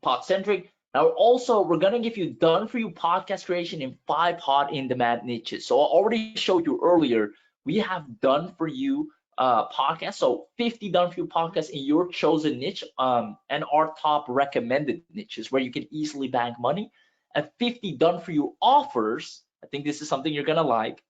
PodCentric. Now also, we're gonna give you done for you podcast creation in 5 hot in-demand niches. So I already showed you earlier, we have done for you podcasts. So 50 done for you podcasts in your chosen niche, and our top recommended niches where you can easily bank money, and 50 done for you offers. I think this is something you're gonna like.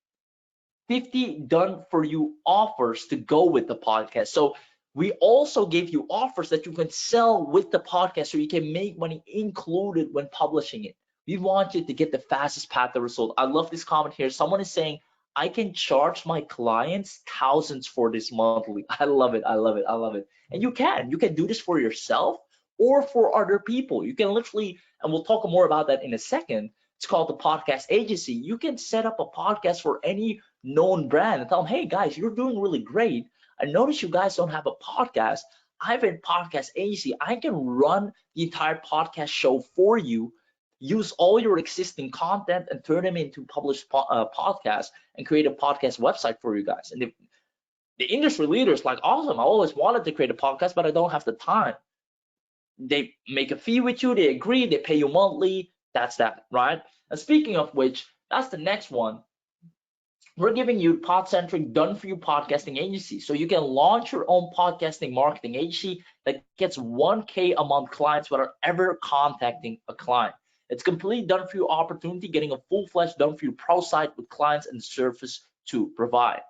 50 done for you offers to go with the podcast. So we also gave you offers that you can sell with the podcast so you can make money included when publishing it. We want you to get the fastest path to result. I love this comment here. Someone is saying, I can charge my clients thousands for this monthly. I love it. I love it. I love it. And you can do this for yourself or for other people. You can literally, and we'll talk more about that in a second. It's called the podcast agency. You can set up a podcast for any known brand and tell them, hey guys, you're doing really great. I notice you guys don't have a podcast. I have a podcast agency. I can run the entire podcast show for you, use all your existing content and turn them into published podcasts and create a podcast website for you guys. And the industry leaders like, awesome, I always wanted to create a podcast, but I don't have the time. They make a fee with you, they agree, they pay you monthly. That's that, right? And speaking of which, that's the next one. We're giving you PodCentric done for you podcasting agency. So you can launch your own podcasting marketing agency that gets 1K a month clients without ever contacting a client. It's completely done for you opportunity, getting a full-fledged done for you pro site with clients and service to provide.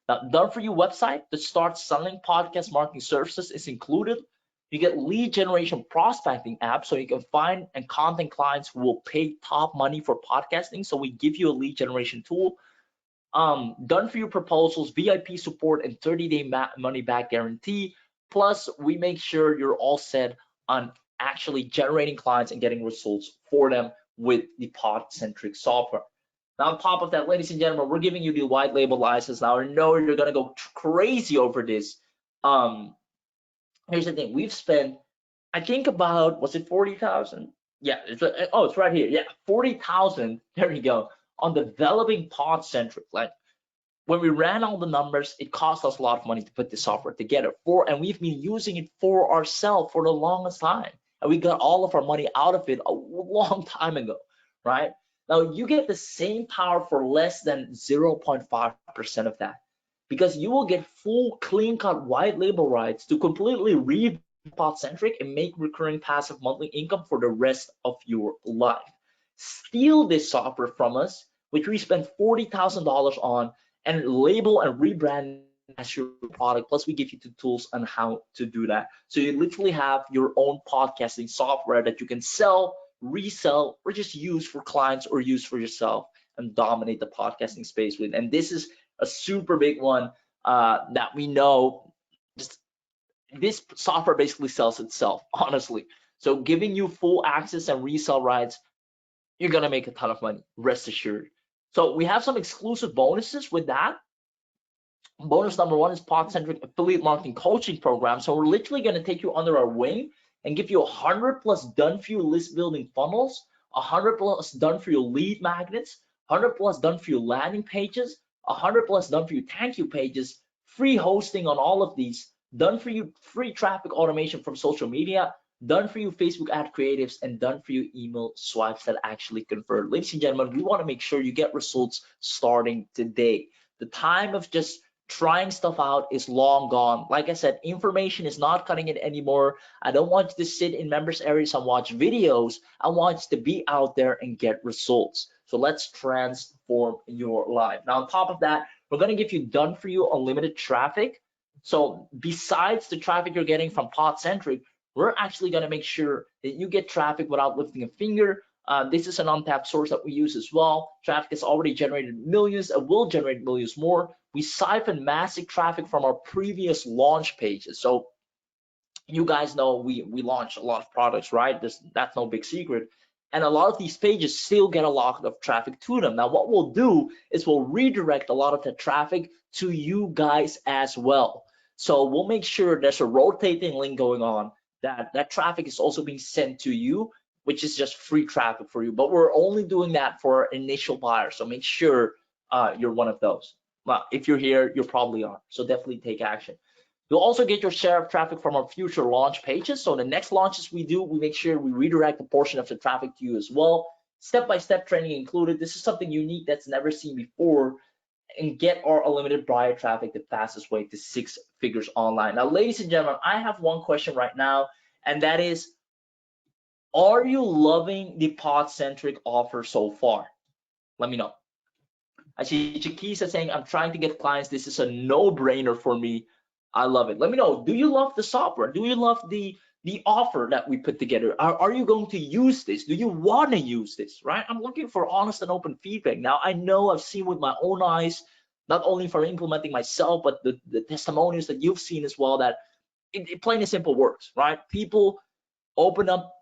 Now, done for you website to start selling podcast marketing services is included. You get lead generation prospecting app so you can find and contact clients who will pay top money for podcasting. So we give you a lead generation tool. Done for you proposals, VIP support, and 30-day money back guarantee. Plus, we make sure you're all set on actually generating clients and getting results for them with the PodCentric software. Now, on top of that, ladies and gentlemen, we're giving you the white label license. Now, I know you're gonna go crazy over this. Here's the thing: we've spent, I think about, was it 40,000? Yeah, it's right here. Yeah, 40,000. There you go. On developing PodCentric. Like when we ran all the numbers, it cost us a lot of money to put this software together and we've been using it for ourselves for the longest time. And we got all of our money out of it a long time ago, right? Now you get the same power for less than 0.5% of that, because you will get full clean cut white label rights to completely revamp PodCentric and make recurring passive monthly income for the rest of your life. Steal this software from us, which we spent $40,000 on, and label and rebrand as your product. Plus, we give you the tools on how to do that. So you literally have your own podcasting software that you can sell, resell, or just use for clients or use for yourself and dominate the podcasting space with. And this is a super big one that we know. Just this software basically sells itself, honestly. So giving you full access and resell rights, you're gonna make a ton of money, rest assured. So we have some exclusive bonuses with that. Bonus number one is PodCentric affiliate marketing coaching program. So we're literally gonna take you under our wing and give you 100 plus done for you list building funnels, 100 plus done for you lead magnets, 100 plus done for you landing pages, 100 plus done for you thank you pages, free hosting on all of these, done for you free traffic automation from social media, done for you Facebook ad creatives, and done for you email swipes that actually convert. Ladies and gentlemen, we want to make sure you get results starting today. The time of just trying stuff out is long gone. Like I said, information is not cutting it anymore. I don't want you to sit in members areas and watch videos. I want you to be out there and get results. So let's transform your life. Now, on top of that, we're going to give you done for you unlimited traffic. So besides the traffic you're getting from PodCentric, we're actually going to make sure that you get traffic without lifting a finger. This is an untapped source that we use as well. Traffic has already generated millions and will generate millions more. We siphon massive traffic from our previous launch pages. So you guys know we launch a lot of products, right? That's no big secret. And a lot of these pages still get a lot of traffic to them. Now, what we'll do is we'll redirect a lot of the traffic to you guys as well. So we'll make sure there's a rotating link going on, that traffic is also being sent to you, which is just free traffic for you. But we're only doing that for initial buyers. So make sure you're one of those. Well, if you're here, you probably are. So definitely take action. You'll also get your share of traffic from our future launch pages. So the next launches we do, we make sure we redirect a portion of the traffic to you as well. Step-by-step training included. This is something unique that's never seen before. And get our unlimited buyer traffic the fastest way to 6 figures online. Now, ladies and gentlemen, I have one question right now, and that is, are you loving the PodCentric offer so far? Let me know. I see Chiquisa saying, I'm trying to get clients. This is a no-brainer for me. I love it. Let me know. Do you love the software? Do you love the offer that we put together? Are you going to use this? Do you want to use this? Right? I'm looking for honest and open feedback. Now, I know I've seen with my own eyes, not only for implementing myself, but the testimonials that you've seen as well, that it plain and simple works, right? People open up,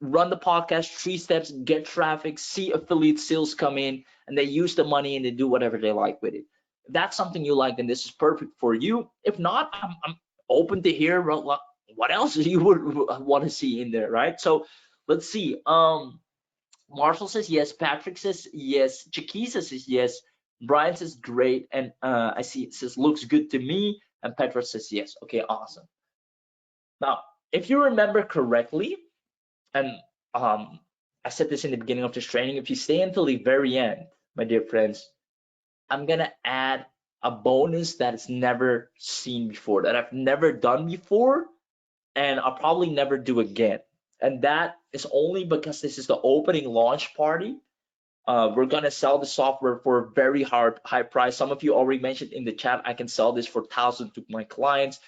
run the podcast, 3 steps, get traffic, see affiliate sales come in, and they use the money and they do whatever they like with it. If that's something you like, then this is perfect for you. If not, I'm open to hear what else you would want to see in there, right? So let's see. Marshall says yes, Patrick says yes, Chiquisa says yes, Brian says great, and I see it says looks good to me, and Petra says yes. Okay, awesome. Now, if you remember correctly, and I said this in the beginning of this training, if you stay until the very end, my dear friends, I'm gonna add a bonus that is never seen before, that I've never done before, and I'll probably never do again. And that is only because this is the opening launch party. We're gonna sell the software for a very high price. Some of you already mentioned in the chat, I can sell this for thousands to my clients.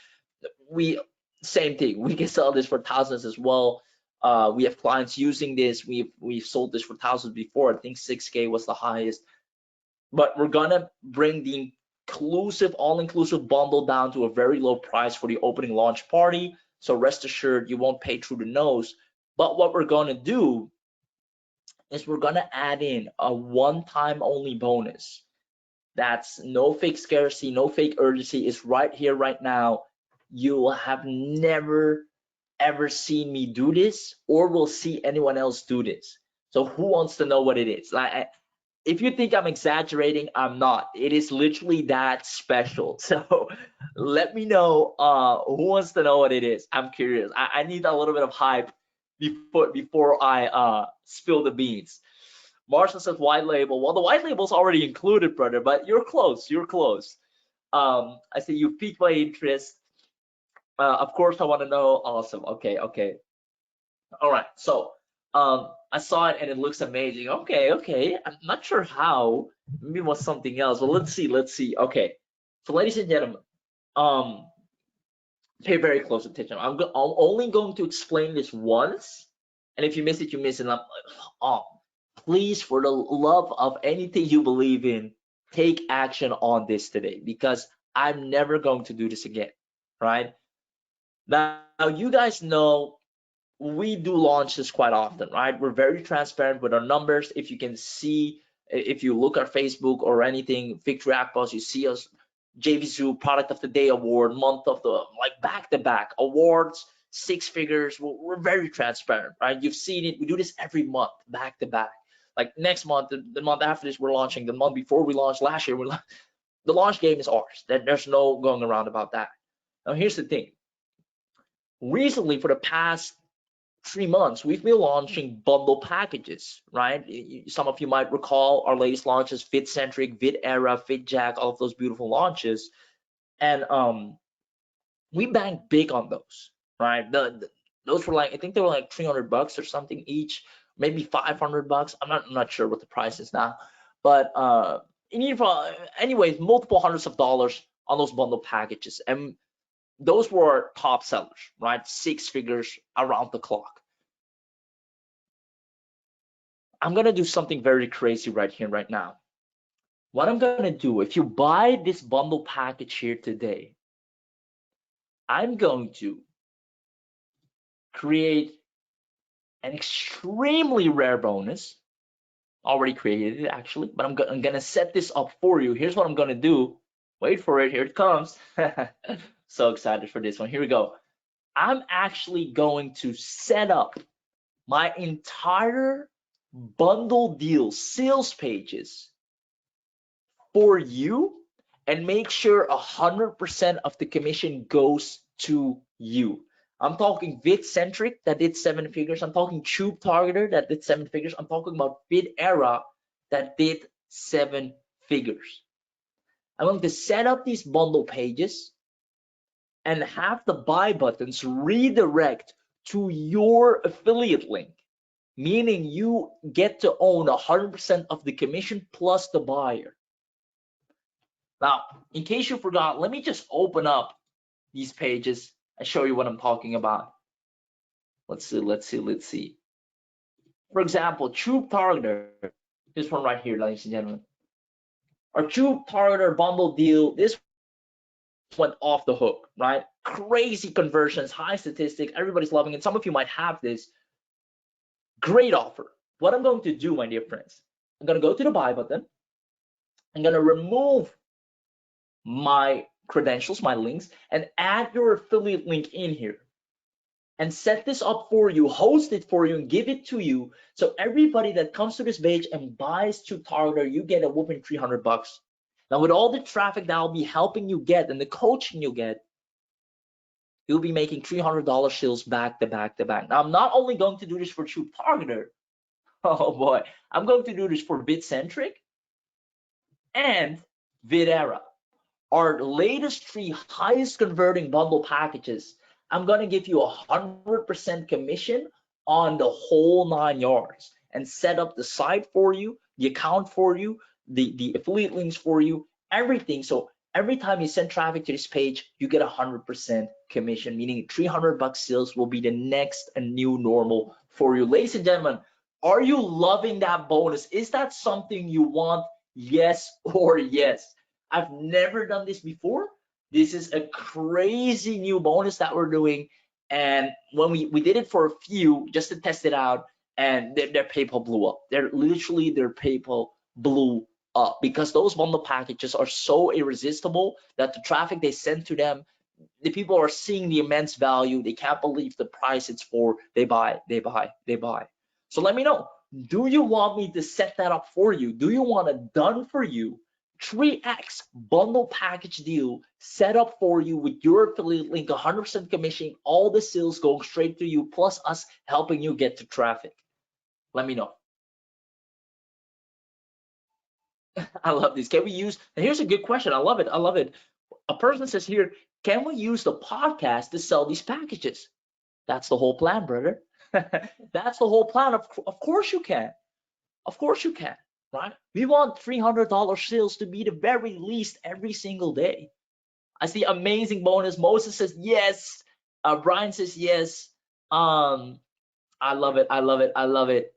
We Same thing, we can sell this for thousands as well. We have clients using this. We've sold this for thousands before. I think 6K was the highest. But we're gonna bring the inclusive, all-inclusive bundle down to a very low price for the opening launch party. So rest assured, you won't pay through the nose. But what we're gonna do is we're gonna add in a one-time only bonus. That's no fake scarcity, no fake urgency. It's right here, right now. You will have never ever seen me do this, or will see anyone else do this. So who wants to know what it is? Like, if you think I'm exaggerating, I'm not. It is literally that special. So let me know who wants to know what it is. I'm curious. I need a little bit of hype before I spill the beans. Marshall says white label. Well, the white label's already included, brother, but you're close. You're close. I see you piqued my interest. Of course, I want to know. Awesome. Okay, okay. All right. So I saw it and it looks amazing. Okay, okay. I'm not sure how. Maybe it was something else. But let's see. Let's see. Okay. So, ladies and gentlemen, um, pay very close attention. I'm only going to explain this once, and if you miss it, you miss it. And I'm like, oh, please, for the love of anything you believe in, take action on this today, because I'm never going to do this again, right? Now, you guys know we do launches quite often, right? We're very transparent with our numbers. If you can see, if you look at Facebook or anything, Victory Act Boss, you see us, JVZoo Product of the Day Award, month of the, like back-to-back awards, 6 figures. We're very transparent, right? You've seen it. We do this every month, back-to-back. Like next month, the month after this, we're launching. The month before we launched last year, the launch game is ours. There's no going around about that. Now, here's the thing. Recently, for the past 3 months, we've been launching bundle packages, right? Some of you might recall our latest launches, PodCentric, VidEra, VidJack, all of those beautiful launches. And we banked big on those, right? Those were like, I think they were like $300 or something each, maybe $500. I'm not sure what the price is now, but anyways, multiple hundreds of dollars on those bundle packages. And those were top sellers, right? 6 figures around the clock. I'm gonna do something very crazy right here, right now. What I'm gonna do, if you buy this bundle package here today, I'm going to create an extremely rare bonus. Already created it actually, but I'm gonna set this up for you. Here's what I'm gonna do. Wait for it, here it comes. So excited for this one. Here we go. I'm actually going to set up my entire bundle deal sales pages for you and make sure 100% of the commission goes to you. I'm talking VidCentric that did 7 figures. I'm talking Tube Targeter that did 7 figures. I'm talking about VidEra that did 7 figures. I'm going to set up these bundle pages and have the buy buttons redirect to your affiliate link, meaning you get to own 100% of the commission plus the buyer. Now, in case you forgot, let me just open up these pages and show you what I'm talking about. Let's see. For example, Tube Targeter, this one right here, ladies and gentlemen. Our Tube Targeter bundle deal, this went off the hook, right? Crazy conversions, high statistics, everybody's loving it. Some of you might have this. Great offer. What I'm going to do, my dear friends, I'm going to go to the buy button. I'm going to remove my credentials, my links, and add your affiliate link in here and set this up for you, host it for you, and give it to you. So everybody that comes to this page and buys to Targeter, you get a whooping 300 bucks. Now, with all the traffic that I'll be helping you get and the coaching you get, you'll be making $300 sales back to back to back. Now, I'm not only going to do this for Tube Targeter. Oh boy, I'm going to do this for PodCentric and Videra. Our latest 3 highest converting bundle packages. I'm going to give you 100% commission on the whole 9 yards and set up the site for you, the account for you, the affiliate links for you, everything. So every time you send traffic to this page, you get 100% commission, meaning 300 bucks sales will be the next and new normal for you. Ladies and gentlemen, are you loving that bonus? Is that something you want? Yes or yes? I've never done this before. This is a crazy new bonus that we're doing. And when we did it for a few just to test it out, and their PayPal blew up. Their PayPal blew up because those bundle packages are so irresistible that the traffic they send to them, the people are seeing the immense value. They can't believe the price it's for. They buy. So let me know. Do you want me to set that up for you? Do you want it done for you? 3x bundle package deal set up for you with your affiliate link, 100% commission, all the sales going straight to you, plus us helping you get to traffic. Let me know. I love this. Can we use, and here's a good question. I love it. A person says here, can we use the podcast to sell these packages? That's the whole plan, brother. That's the whole plan. Of course you can. Of course you can, right? We want $300 sales to be the very least every single day. I see amazing bonus. Moses says yes. Brian says yes. I love it.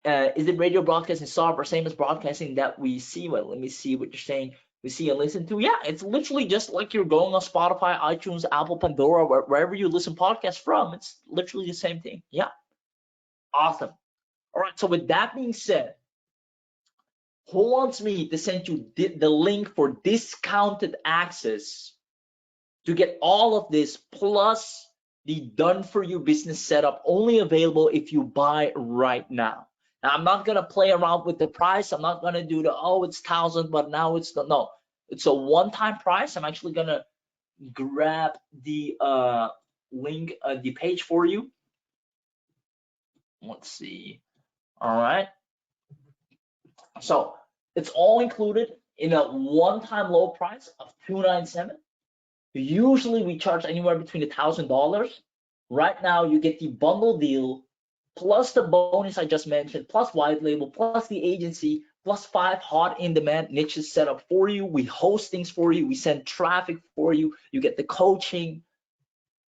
Is it radio broadcasting software same as broadcasting that we see? Well, let me see what you're saying. We see and listen to. Yeah, it's literally just like you're going on Spotify, iTunes, Apple, Pandora, wherever you listen podcasts from. It's literally the same thing. Yeah, awesome. All right. So with that being said, who wants me to send you the link for discounted access to get all of this plus the done for you business setup, only available if you buy right now? Now, I'm not gonna play around with the price. I'm not gonna do the, oh, it's 1,000, but now it's the, no. It's a one-time price. I'm actually gonna grab the link, the page for you. Let's see. All right. So it's all included in a one-time low price of $297. Usually we charge anywhere between $1,000. Right now you get the bundle deal plus the bonus I just mentioned, plus white label, plus the agency, plus 5 hot in-demand niches set up for you. We host things for you. We send traffic for you. You get the coaching,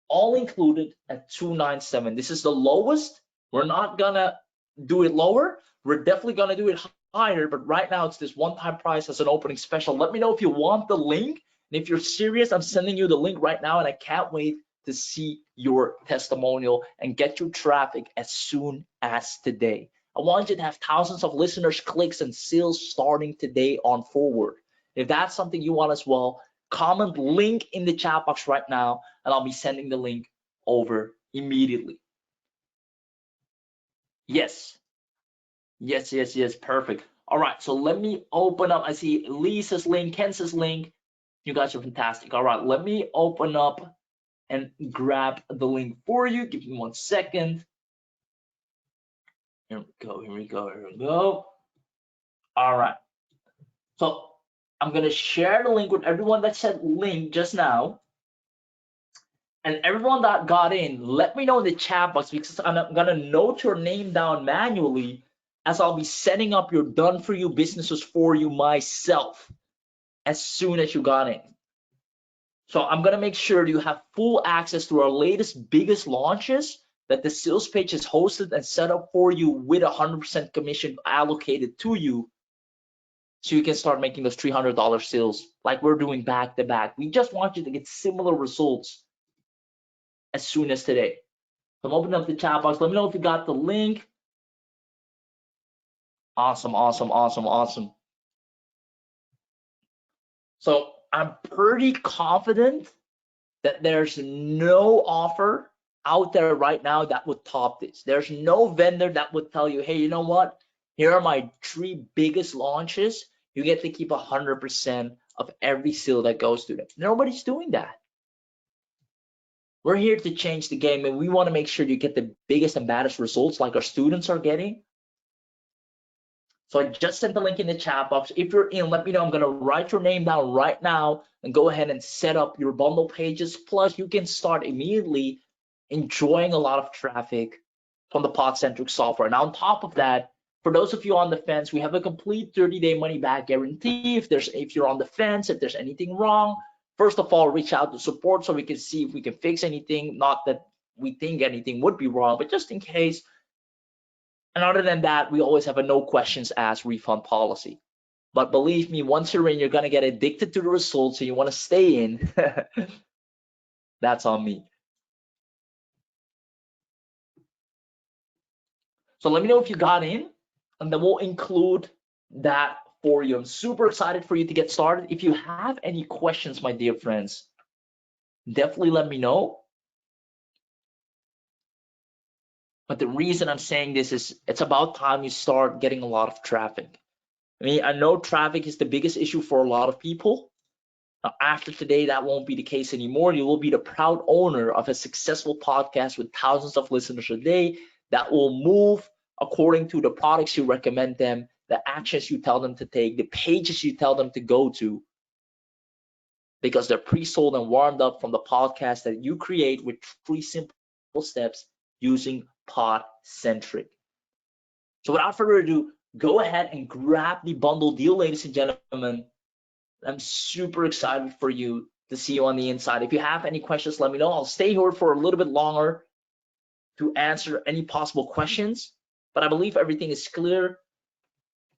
all included at $297. This is the lowest. We're not gonna do it lower. We're definitely gonna do it higher, but right now it's this one-time price as an opening special. Let me know if you want the link. And if you're serious, I'm sending you the link right now, and I can't wait to see your testimonial and get you traffic as soon as today. I want you to have thousands of listeners, clicks, and sales starting today on forward. If that's something you want as well, comment link in the chat box right now, and I'll be sending the link over immediately. Yes, perfect. All right, so let me open up. I see Lisa's link, Ken's link. You guys are fantastic. All right, let me open up and grab the link for you. Give me 1 second. Here we go. All right. So I'm gonna share the link with everyone that said link just now. And everyone that got in, let me know in the chat box because I'm gonna note your name down manually as I'll be setting up your done for you businesses for you myself as soon as you got in. So I'm gonna make sure you have full access to our latest biggest launches, that the sales page is hosted and set up for you with 100% commission allocated to you, so you can start making those $300 sales like we're doing back to back. We just want you to get similar results as soon as today. So I'm opening up the chat box. Let me know if you got the link. Awesome, awesome, awesome, awesome. So I'm pretty confident that there's no offer out there right now that would top this. There's no vendor that would tell you, hey, you know what? Here are my 3 biggest launches. You get to keep 100% of every sale that goes to them. Nobody's doing that. We're here to change the game, and we want to make sure you get the biggest and baddest results like our students are getting. So I just sent the link in the chat box. If you're in, let me know. I'm going to write your name down right now and go ahead and set up your bundle pages. Plus, you can start immediately enjoying a lot of traffic from the PodCentric software. Now, on top of that, for those of you on the fence, we have a complete 30-day money-back guarantee. If you're on the fence, if there's anything wrong, first of all, reach out to support so we can see if we can fix anything. Not that we think anything would be wrong, but just in case. And other than that, we always have a no questions asked refund policy. But believe me, once you're in, you're gonna get addicted to the results, so you wanna stay in. That's on me. So let me know if you got in, and then we'll include that for you. I'm super excited for you to get started. If you have any questions, my dear friends, definitely let me know. But the reason I'm saying this is it's about time you start getting a lot of traffic. I mean, I know traffic is the biggest issue for a lot of people. Now, after today, that won't be the case anymore. You will be the proud owner of a successful podcast with thousands of listeners a day that will move according to the products you recommend them, the actions you tell them to take, the pages you tell them to go to, because they're pre-sold and warmed up from the podcast that you create with 3 simple steps using PodCentric. So without further ado, go ahead and grab the bundle deal, ladies and gentlemen. I'm super excited for you to see you on the inside. If you have any questions, let me know. I'll stay here for a little bit longer to answer any possible questions, but I believe everything is clear.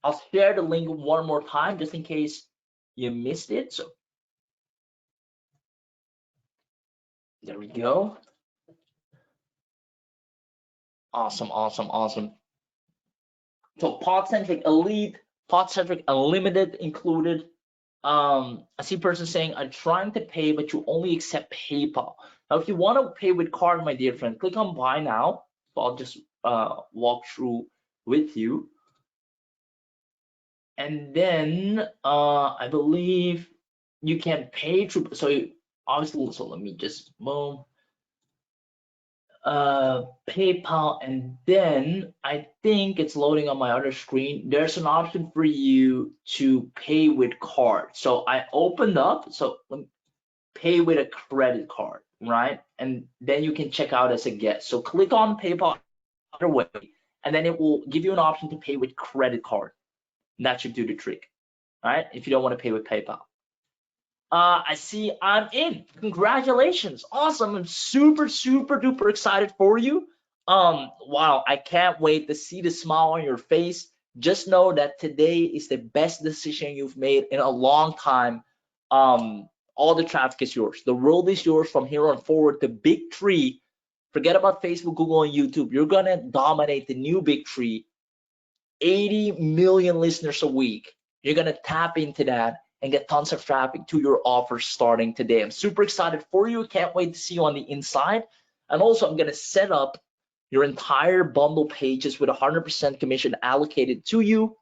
I'll share the link one more time just in case you missed it. So there we go. Awesome, awesome, awesome. So PodCentric Elite, PodCentric Unlimited included. I see a person saying, I'm trying to pay, but you only accept PayPal. Now, if you want to pay with card, my dear friend, click on buy now. So I'll just walk through with you. And then I believe you can pay through, so obviously, so let me just boom. PayPal, and then I think it's loading on my other screen. There's an option for you to pay with card. So I opened up, so let me pay with a credit card, right? And then you can check out as a guest. So click on PayPal other way, and then it will give you an option to pay with credit card. And that should do the trick, right? If you don't want to pay with PayPal. I see I'm in. Congratulations. Awesome. I'm super, super duper excited for you. Wow, I can't wait to see the smile on your face. Just know that today is the best decision you've made in a long time. All the traffic is yours. The world is yours from here on forward. The big 3. Forget about Facebook, Google, and YouTube. You're gonna dominate the new big 3. 80 million listeners a week. You're gonna tap into that and get tons of traffic to your offers starting today. I'm super excited for you. Can't wait to see you on the inside. And also, I'm gonna set up your entire bundle pages with 100% commission allocated to you,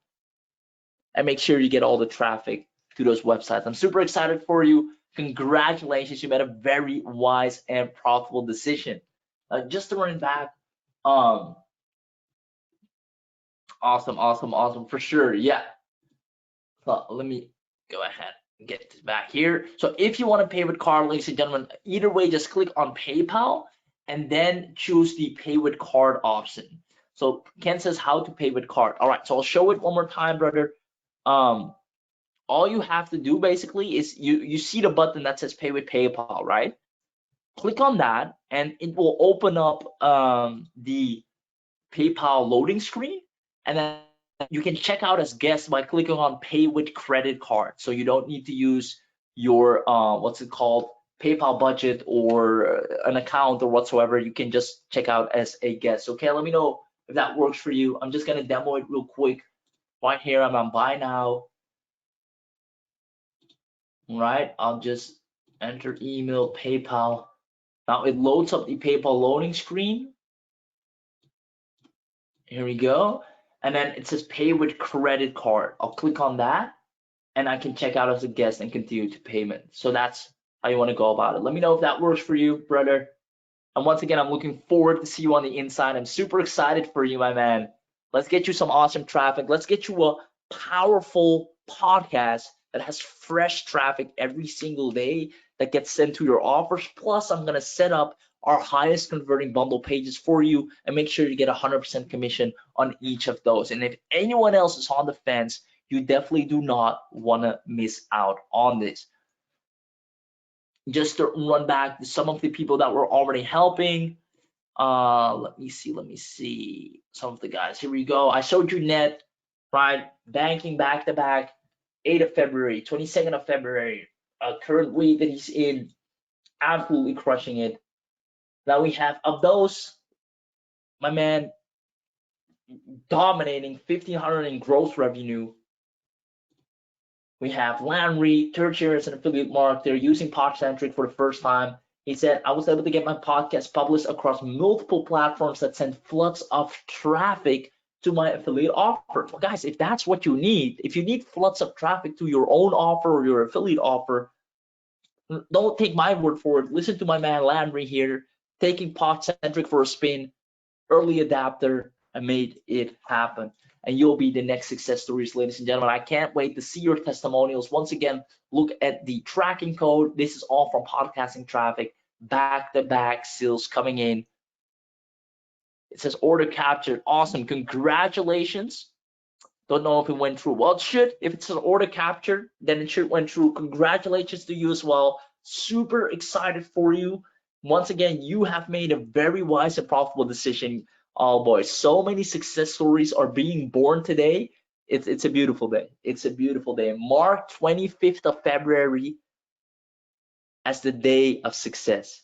and make sure you get all the traffic to those websites. I'm super excited for you. Congratulations, you made a very wise and profitable decision. Just to run back, awesome, awesome, awesome, for sure, yeah. So let me go ahead and get this back here. So if you want to pay with card, ladies and gentlemen, either way, just click on PayPal and then choose the pay with card option. So Ken says how to pay with card. All right, so I'll show it one more time, brother. All you have to do basically is you see the button that says pay with PayPal, right? Click on that and it will open up the PayPal loading screen, and then you can check out as guest by clicking on pay with credit card. So you don't need to use your what's it called, PayPal budget or an account or whatsoever. You can just check out as a guest. Okay, let me know if that works for you. I'm just gonna demo it real quick. Right here, I'm on buy now. Right, I'll just enter email, PayPal. Now it loads up the PayPal loading screen. Here we go. And then it says pay with credit card. I'll click on that and I can check out as a guest and continue to payment. So that's how you want to go about it. Let me know if that works for you, brother. And once again, I'm looking forward to see you on the inside. I'm super excited for you, my man. Let's get you some awesome traffic. Let's get you a powerful podcast that has fresh traffic every single day that gets sent to your offers. Plus, I'm going to set up our highest converting bundle pages for you and make sure you get 100% commission on each of those. And if anyone else is on the fence, you definitely do not want to miss out on this. Just to run back to some of the people that we're already helping. Let me see some of the guys. Here we go. I showed you net, right? Banking back to back, 8th of February, 22nd of February, current week that he's in, absolutely crushing it. Now we have of those, my man, dominating 1,500 in gross revenue. We have Landry, third year as an affiliate marketer, using PodCentric for the first time. He said, I was able to get my podcast published across multiple platforms that send floods of traffic to my affiliate offer. Well, guys, if that's what you need, if you need floods of traffic to your own offer or your affiliate offer, don't take my word for it. Listen to my man Landry here, taking PodCentric for a spin, early adapter, and made it happen. And you'll be the next success stories, ladies and gentlemen. I can't wait to see your testimonials. Once again, look at the tracking code. This is all from podcasting traffic, back-to-back sales coming in. It says order captured. Awesome. Congratulations. Don't know if it went through. Well, it should. If it's an order captured, then it should went through. Congratulations to you as well. Super excited for you. Once again, you have made a very wise and profitable decision. Oh boy, so many success stories are being born today. It's a beautiful day. It's a beautiful day. Mark 25th of February as the day of success.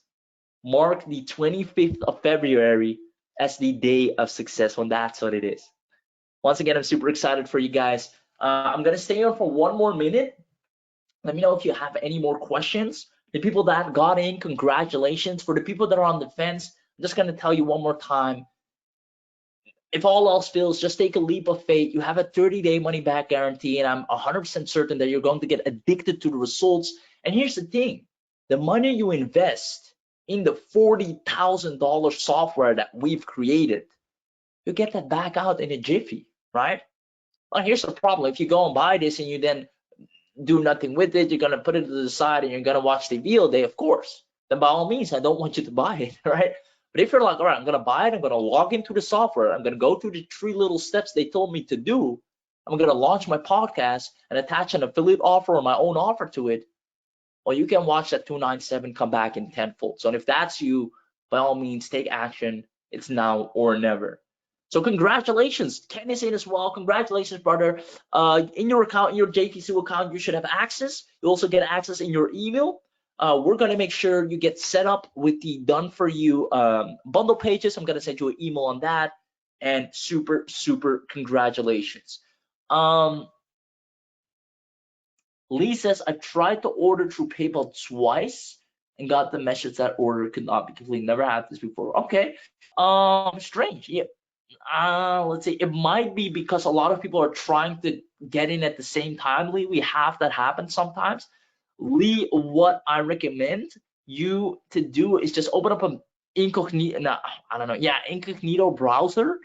Mark the 25th of February as the day of success, when that's what it is. Once again, I'm super excited for you guys. I'm gonna stay on for one more minute. Let me know if you have any more questions. The people that got in, congratulations. For the people that are on the fence, I'm just gonna tell you one more time. If all else fails, just take a leap of faith. You have a 30-day money-back guarantee, and I'm 100% certain that you're going to get addicted to the results. And here's the thing. The money you invest in the $40,000 software that we've created, you get that back out in a jiffy, right? Well, here's the problem. If you go and buy this and you then do nothing with it, you're going to put it to the side and you're going to watch TV all day, of course. Then by all means, I don't want you to buy it, right? But if you're like, all right, I'm going to buy it, I'm going to log into the software, I'm going to go through the 3 little steps they told me to do, I'm going to launch my podcast and attach an affiliate offer or my own offer to it, well, you can watch that 297 come back in tenfold. So if that's you, by all means, take action. It's now or never. So congratulations. Ken is in as well. Congratulations, brother. In your account, in your JPC account, you should have access. You also get access in your email. We're going to make sure you get set up with the done for you bundle pages. I'm going to send you an email on that. And super, super congratulations. Lee says, I tried to order through PayPal twice and got the message that order could not be completed. Never had this before. Okay. Strange. Yeah. Let's see. It might be because a lot of people are trying to get in at the same time, Lee. We have that happen sometimes. Lee, what I recommend you to do is just open up an incognito, incognito browser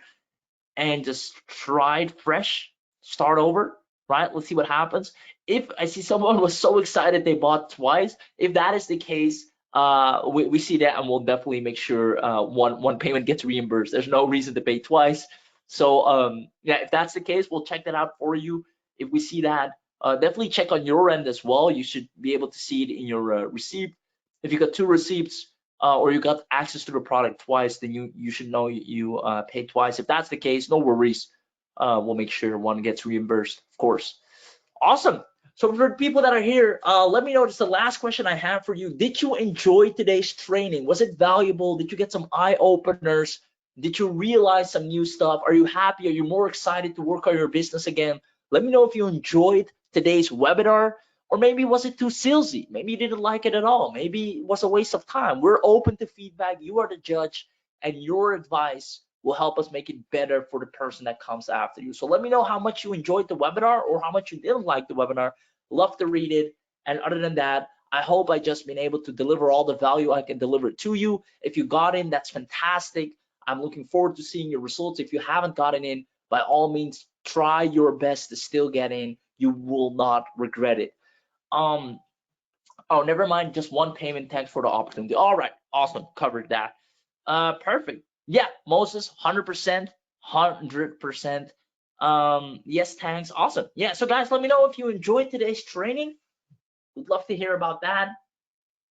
and just try it fresh, start over, right? Let's see what happens. If I see someone was so excited they bought twice, if that is the case, we see that, and we'll definitely make sure one payment gets reimbursed. There's no reason to pay twice. So yeah, if that's the case, we'll check that out for you. If we see that, definitely check on your end as well. You should be able to see it in your receipt. If you got two receipts or you got access to the product twice, then you should know you paid twice. If that's the case, no worries. We'll make sure one gets reimbursed, of course. Awesome. So for people that are here, let me know. This is the last question I have for you. Did you enjoy today's training? Was it valuable? Did you get some eye openers? Did you realize some new stuff? Are you happy? Are you more excited to work on your business again? Let me know if you enjoyed today's webinar, or maybe was it too salesy? Maybe you didn't like it at all. Maybe it was a waste of time. We're open to feedback. You are the judge, and your advice will help us make it better for the person that comes after you. So let me know how much you enjoyed the webinar or how much you didn't like the webinar. Love to read it. And other than that, I hope I just been able to deliver all the value I can deliver to you. If you got in, that's fantastic. I'm looking forward to seeing your results. If you haven't gotten in, by all means, try your best to still get in. You will not regret it. Oh, never mind, just one payment. Thanks for the opportunity. All right, awesome, covered that. Perfect. Yeah, Moses, 100%, 100%. Yes, thanks. Awesome. Yeah, so guys, let me know if you enjoyed today's training. We'd love to hear about that.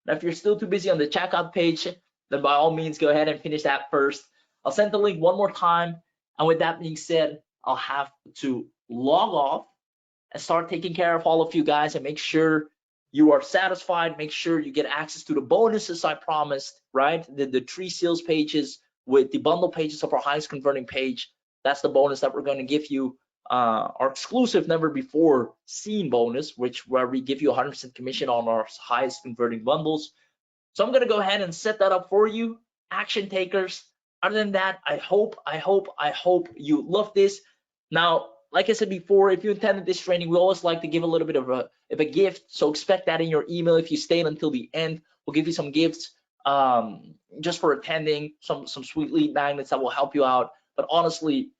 Now, if you're still too busy on the checkout page, then by all means, go ahead and finish that first. I'll send the link one more time. And with that being said, I'll have to log off and start taking care of all of you guys and make sure you are satisfied. Make sure you get access to the bonuses I promised, right? The 3 sales pages with the bundle pages of our highest converting page. That's the bonus that we're going to give you. Our exclusive never before seen bonus, where we give you 100% commission on our highest converting bundles. So I'm going to go ahead and set that up for you, action takers. Other than that, I hope you love this. Now, like I said before, if you attended this training, we always like to give a little bit of a gift. So expect that in your email. If you stayed until the end, we'll give you some gifts just for attending, some sweet lead magnets that will help you out. But honestly,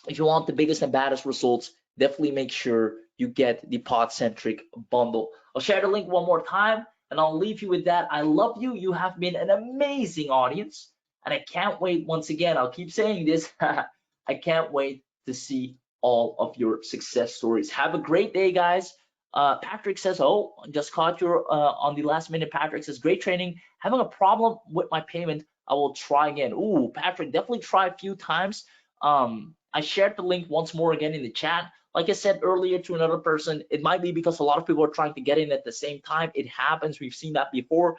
if you want the biggest and baddest results, definitely make sure you get the PodCentric bundle. I'll share the link one more time, and I'll leave you with that. I love you. You have been an amazing audience, and I can't wait. Once again, I'll keep saying this. I can't wait to see all of your success stories. Have a great day, guys. Patrick says, oh, just caught you on the last minute. Patrick says, great training. Having a problem with my payment. I will try again. Ooh, Patrick, definitely try a few times. I shared the link once more again in the chat. Like I said earlier to another person, it might be because a lot of people are trying to get in at the same time. It happens. We've seen that before.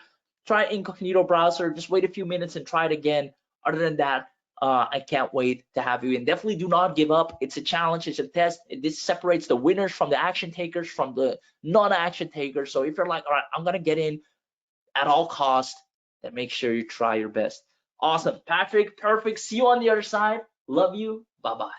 Try incognito browser. Just wait a few minutes and try it again. Other than that, I can't wait to have you in. Definitely do not give up. It's a challenge. It's a test. This separates the winners from the action takers, from the non-action takers. So if you're like, all right, I'm going to get in at all costs, then make sure you try your best. Awesome. Patrick, perfect. See you on the other side. Love you. Bye-bye.